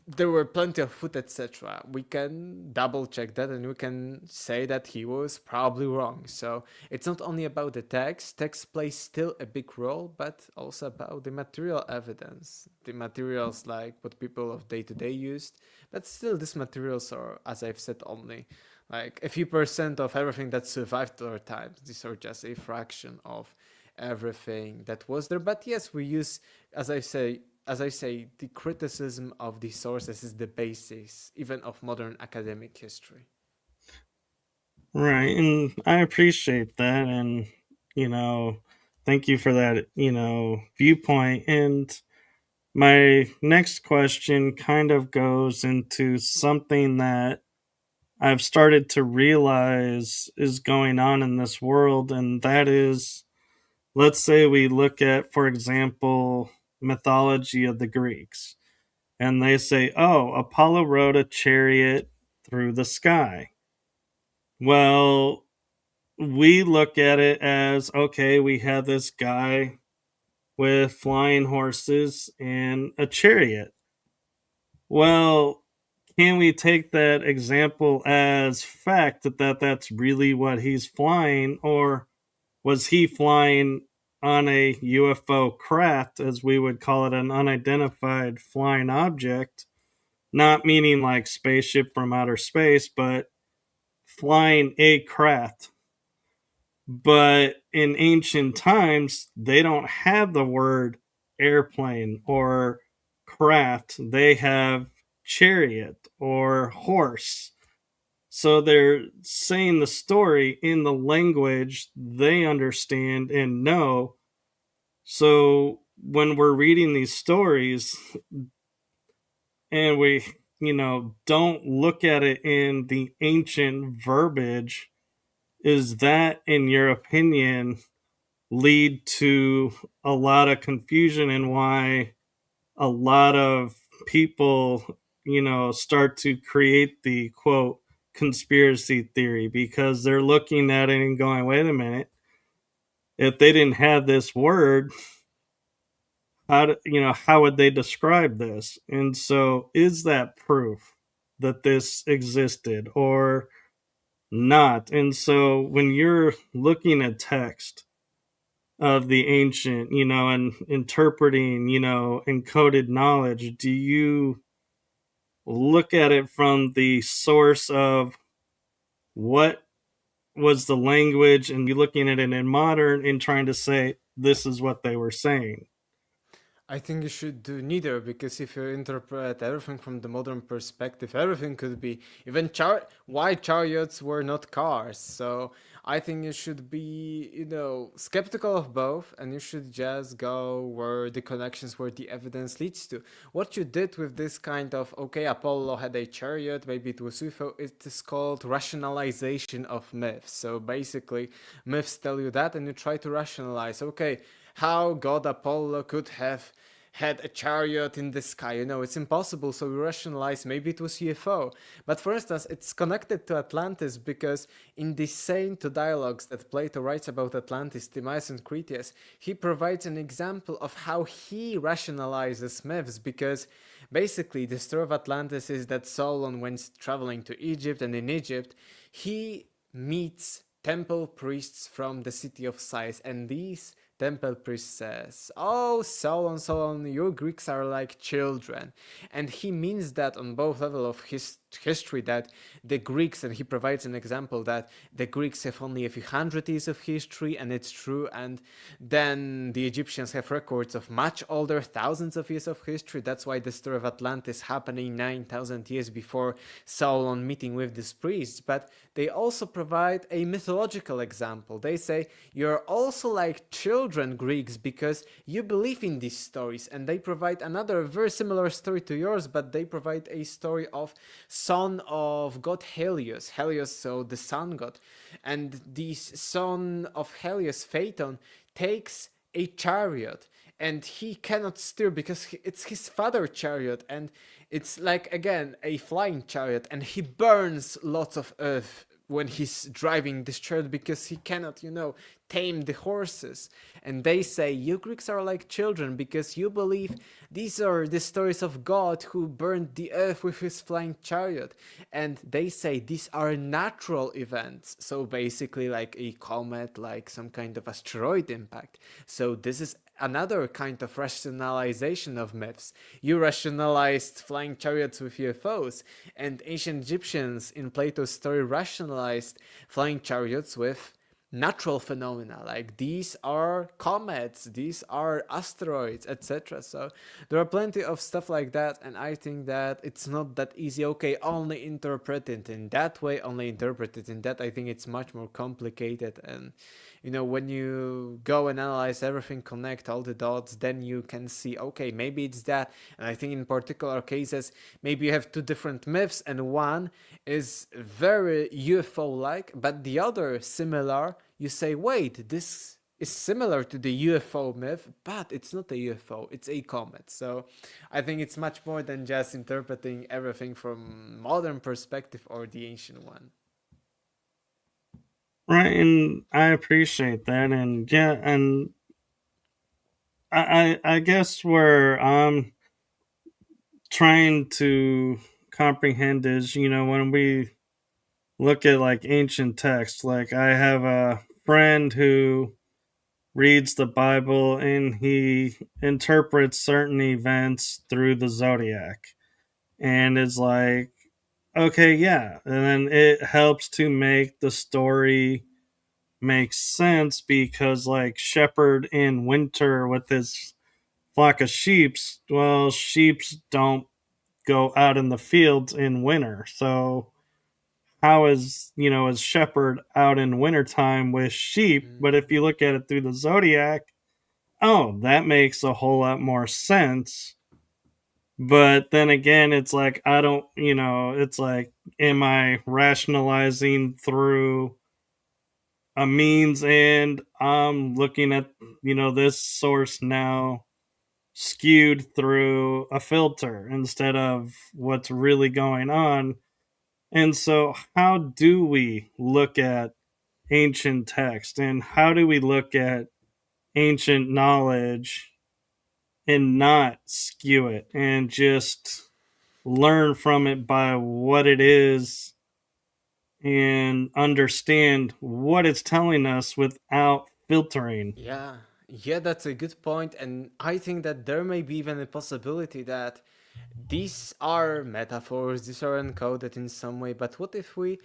there were plenty of food, etc. We can double check that and we can say that he was probably wrong. So it's not only about the text, text plays still a big role, but also about the material evidence, the materials like what people of day to day used. But still, these materials are, as I've said, only like a few percent of everything that survived our times. These are just a fraction of everything that was there. But yes, we use, as I say, the criticism of the sources is the basis even of modern academic history. Right. And I appreciate that. And, you know, thank you for that, viewpoint. And my next question kind of goes into something that I've started to realize is going on in this world. And that is, let's say we look at, for example, mythology of the Greeks. And they say, oh, Apollo rode a chariot through the sky. Well, we look at it as okay, we have this guy with flying horses and a chariot. Well, can we take that example as fact that that's really what he's flying, or was he flying on a UFO craft, as we would call it, an unidentified flying object, not meaning like spaceship from outer space, but flying a craft? But in ancient times, they don't have the word airplane or craft, they have chariot or horse. So they're saying the story in the language they understand and know. So when we're reading these stories and we, don't look at it in the ancient verbiage, is that, in your opinion, lead to a lot of confusion and why a lot of people, start to create the quote conspiracy theory because they're looking at it and going, wait a minute, if they didn't have this word, how would they describe this? And so is that proof that this existed or not? And so when you're looking at text of the ancient, and interpreting, encoded knowledge, do you look at it from the source of what was the language and you looking at it in modern and trying to say this is what they were saying? I think you should do neither, because if you interpret everything from the modern perspective, everything could be even why chariots were not cars. So I think you should be, skeptical of both, and you should just go where the connections, where the evidence leads to. What you did with this kind of, okay, Apollo had a chariot, maybe it was UFO, it is called rationalization of myths. So basically, myths tell you that, and you try to rationalize, okay, how God Apollo could have had a chariot in the sky. It's impossible, so we rationalize maybe it was UFO. But for instance, it's connected to Atlantis because in the same two dialogues that Plato writes about Atlantis, Timaeus and Critias, he provides an example of how he rationalizes myths, because basically the story of Atlantis is that Solon went traveling to Egypt, and in Egypt he meets temple priests from the city of Sais, and these temple priest says, "Oh, so on, you Greeks are like children." And he means that on both level of history, that the Greeks, and he provides an example that the Greeks have only a few hundred years of history, and it's true, and then the Egyptians have records of much older, thousands of years of history. That's why the story of Atlantis happening 9,000 years before Solon meeting with these priests. But they also provide a mythological example. They say, you're also like children, Greeks, because you believe in these stories. And they provide another very similar story to yours, but they provide a story of son of god Helios, so the sun god. And this son of Helios, Phaeton, takes a chariot, and he cannot steer because it's his father's chariot, and it's like, again, a flying chariot, and he burns lots of earth when he's driving this chariot because he cannot, tame the horses. And they say, you Greeks are like children because you believe these are the stories of God who burned the earth with his flying chariot. And they say these are natural events. So basically like a comet, like some kind of asteroid impact. So this is another kind of rationalization of myths. You rationalized flying chariots with UFOs, and ancient Egyptians in Plato's story rationalized flying chariots with natural phenomena, like these are comets, these are asteroids, etc. So there are plenty of stuff like that, and I think that it's not that easy. Okay, only interpret it in that way, only interpret it in that. I think it's much more complicated, and when you go and analyze everything, connect all the dots, then you can see, okay, maybe it's that. And I think in particular cases, maybe you have two different myths, and one is very UFO-like, but the other similar. You say, wait, this is similar to the UFO myth, but it's not a UFO, it's a comet. So I think it's much more than just interpreting everything from modern perspective or the ancient one. Right, and I appreciate that, and yeah, and I guess where I'm trying to comprehend is, when we look at like ancient texts, like I have a friend who reads the Bible and he interprets certain events through the zodiac and is like, okay, yeah. And then it helps to make the story make sense because, like, Shepherd in winter with his flock of sheeps. Well, sheeps don't go out in the fields in winter. So how is, a shepherd out in wintertime with sheep? But if you Mm, look at it through the zodiac, oh, that makes a whole lot more sense. But then again, it's like, I don't, it's like, am I rationalizing through a means, and I'm looking at, this source now skewed through a filter instead of what's really going on. And so, how do we look at ancient text, and how do we look at ancient knowledge and not skew it and just learn from it by what it is and understand what it's telling us without filtering? yeah, yeah, that's a good point, and I think that there may be even a possibility that these are metaphors, these are encoded in some way, but what if we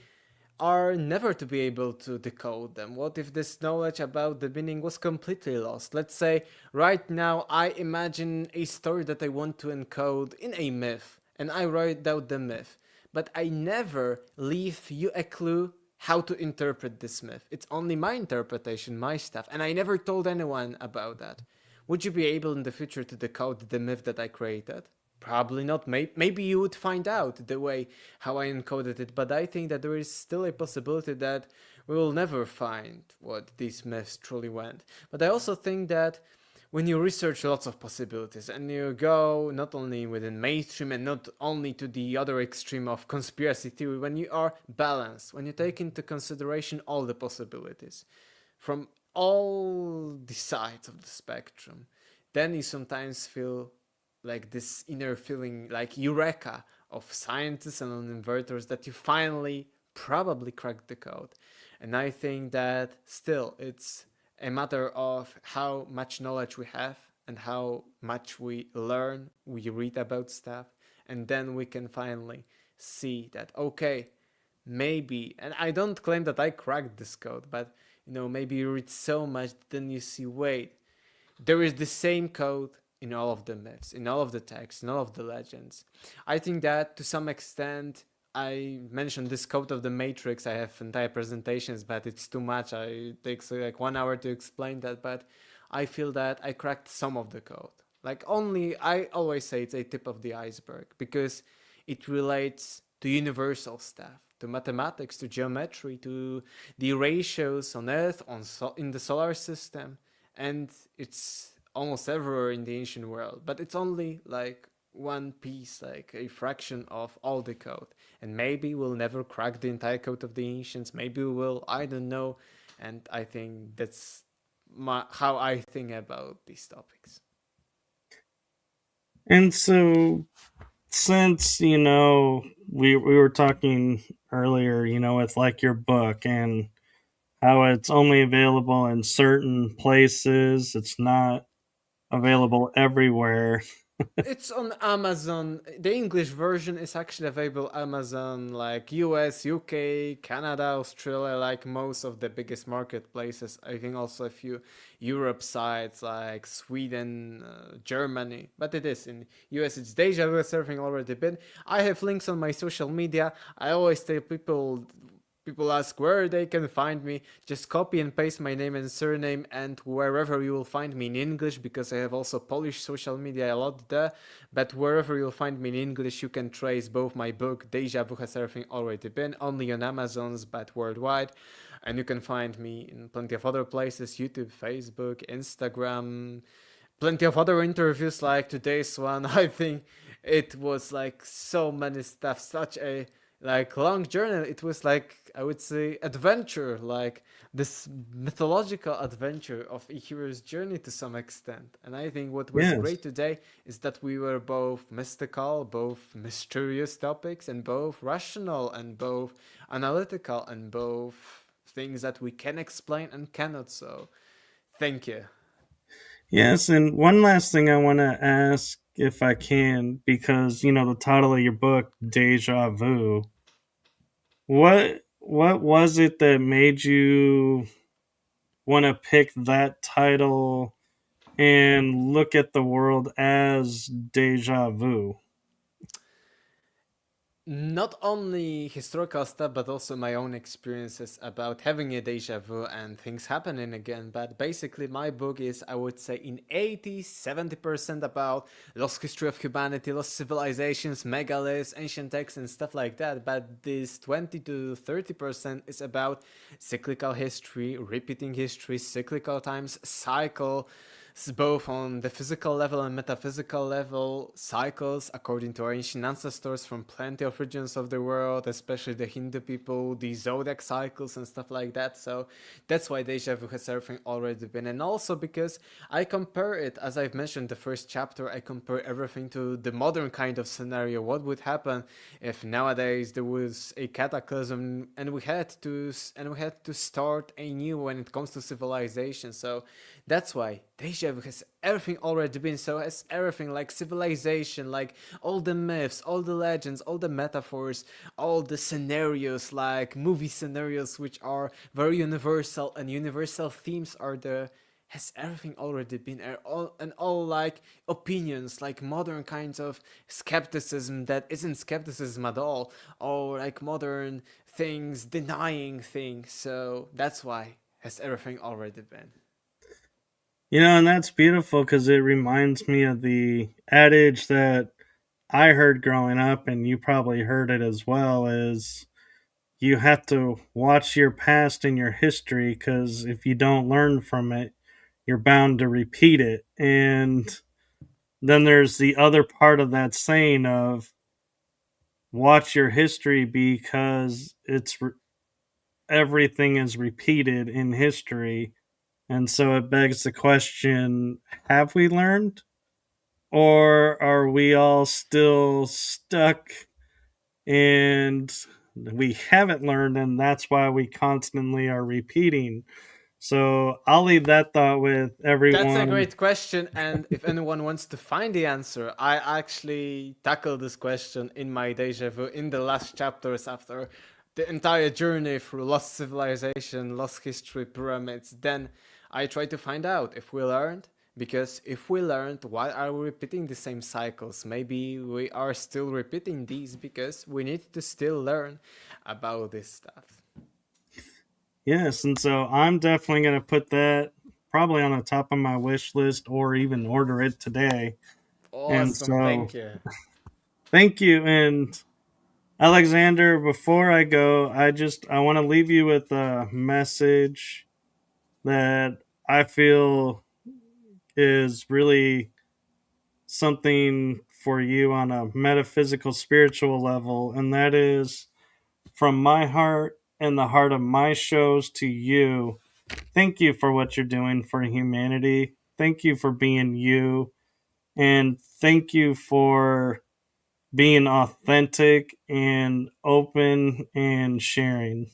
are never to be able to decode them? What if this knowledge about the meaning was completely lost? Let's say right now I imagine a story that I want to encode in a myth, and I write down the myth, but I never leave you a clue how to interpret this myth. It's only my interpretation, my stuff, and I never told anyone about that. Would you be able in the future to decode the myth that I created? Probably not. Maybe you would find out the way how I encoded it, but I think that there is still a possibility that we will never find what these myths truly went. But I also think that when you research lots of possibilities and you go not only within mainstream and not only to the other extreme of conspiracy theory, when you are balanced, when you take into consideration all the possibilities from all the sides of the spectrum, then you sometimes feel like this inner feeling like eureka of scientists and inverters that you finally probably cracked the code. And I think that still it's a matter of how much knowledge we have and how much we learn, we read about stuff, and then we can finally see that okay, maybe, and I don't claim that I cracked this code, but maybe you read so much, then you see, wait, there is the same code in all of the myths, in all of the texts, in all of the legends. I think that to some extent, I mentioned this code of the Matrix. I have entire presentations, but it's too much. It takes like 1 hour to explain that. But I feel that I cracked some of the code. Like only, I always say it's a tip of the iceberg because it relates to universal stuff, to mathematics, to geometry, to the ratios on Earth, in the solar system, and it's almost everywhere in the ancient world. But it's only like one piece, like a fraction of all the code. And maybe we'll never crack the entire code of the ancients. Maybe we will. I don't know. And I think that's how I think about these topics. And so, since, we were talking earlier, with like your book and how it's only available in certain places, it's not available everywhere. It's on Amazon. The English version is actually available Amazon, like US, UK, Canada, Australia, like most of the biggest marketplaces. I think also a few Europe sites like Sweden, Germany. But it is in US. It's Deja Vu Surfing already been. I have links on my social media. I always tell people ask where they can find me. Just copy and paste my name and surname, and wherever you will find me in English, because I have also Polish social media a lot there. But wherever you'll find me in English, you can trace both my book, Deja Vu Has Everything Already Been, only on Amazon's, but worldwide. And you can find me in plenty of other places: YouTube, Facebook, Instagram, plenty of other interviews like today's one. I think it was like so many stuff, such a like long journey. It was like, I would say, adventure, like this mythological adventure of a hero's journey to some extent. And I think what was Yes. great today is that we were both mystical, both mysterious topics, and both rational and both analytical and both things that we can explain and cannot. So thank you. Yes, and one last thing I want to ask, if I can, because the title of your book, Deja Vu. What was it that made you want to pick that title and look at the world as deja vu? Not only historical stuff, but also my own experiences about having a deja vu and things happening again. But basically, my book is, I would say, in 80-70% about lost history of humanity, lost civilizations, megaliths, ancient texts, and stuff like that. But this 20 to 30% is about cyclical history, repeating history, cyclical times, cycle, both on the physical level and metaphysical level, cycles according to our ancient ancestors from plenty of regions of the world, especially the Hindu people, the zodiac cycles and stuff like that. So that's why deja vu has everything already been. And also because I compare it, as I've mentioned the first chapter, I compare everything to the modern kind of scenario. What would happen if nowadays there was a cataclysm and we had to start anew when it comes to civilization. So that's why deja vu has everything already been. So has everything like civilization, like all the myths, all the legends, all the metaphors, all the scenarios, like movie scenarios, which are very universal, and universal themes are the has everything already been, and all like opinions, like modern kinds of skepticism that isn't skepticism at all, or like modern things denying things. So that's why has everything already been. And that's beautiful because it reminds me of the adage that I heard growing up, and you probably heard it as well, is you have to watch your past and your history because if you don't learn from it, you're bound to repeat it. And then there's the other part of that saying of watch your history because everything is repeated in history. And so it begs the question, have we learned? Or are we all still stuck and we haven't learned, and that's why we constantly are repeating? So I'll leave that thought with That's a everyone. great question, and if anyone wants to find the answer, I actually tackled this question in my deja vu in the last chapters after the entire journey through lost civilization, lost history, pyramids. Then I try to find out if we learned. Because if we learned, why are we repeating the same cycles? Maybe we are still repeating these because we need to still learn about this stuff. Yes, and so I'm definitely going to put that probably on the top of my wish list or even order it today. And Awesome, so thank you. thank you. And Alexander, before I go, I want to leave you with a message that I feel is really something for you on a metaphysical spiritual level, and that is from my heart and the heart of my shows to you. Thank you for what you're doing for humanity. Thank you for being you, and thank you for being authentic and open and sharing.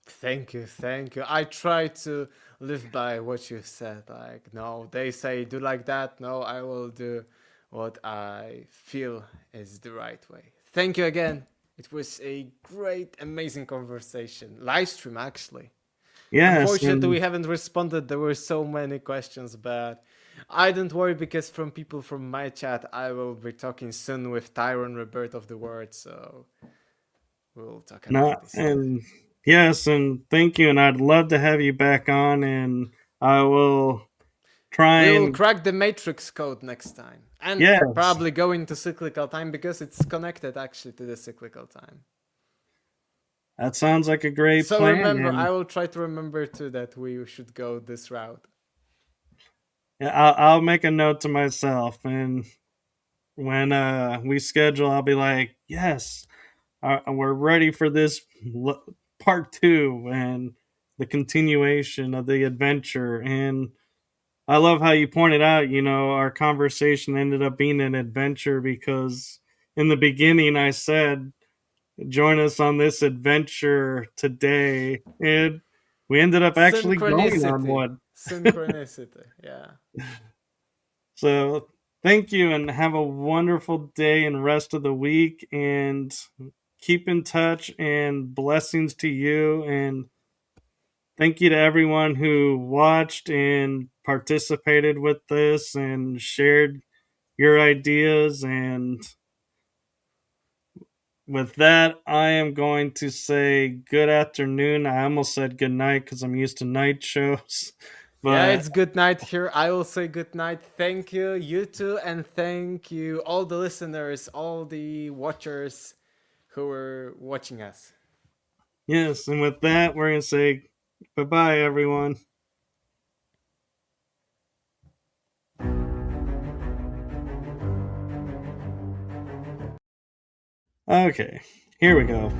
Thank you, thank you. I try to live by what you said. Like, no, they say do like that. No, I will do what I feel is the right way. Thank you again. It was a great, amazing conversation. Live stream, actually. Yes, Unfortunately, and we haven't responded. There were so many questions, but I don't worry because from people from my chat, I will be talking soon with Tyron Rebirth of the Word. So we'll talk about not this stuff. and yes, and thank you. And I'd love to have you back on, and I will try We will and crack the matrix code next time. And yes, probably go into cyclical time because it's connected actually to the cyclical time. that sounds like a great So plan. remember, I And will try to remember too that we should go this route. yeah, I'll make a note to myself, and when we schedule, I'll be like, yes, we're ready for this part two and the continuation of the adventure. And I love how you pointed out, our conversation ended up being an adventure because in the beginning I said, join us on this adventure today. And we ended up actually going on Synchronicity. one. Synchronicity. Yeah. So thank you and have a wonderful day and rest of the week. And keep in touch and blessings to you. And thank you to everyone who watched and participated with this and shared your ideas. And with that, I am going to say good afternoon. I almost said good night because I'm used to night shows. Yeah, But it's good night here. I will say good night. Thank you, you too, and thank you, all the listeners, all the watchers who were watching us. yes, and with that, we're going to say bye bye, everyone. Okay, here we go.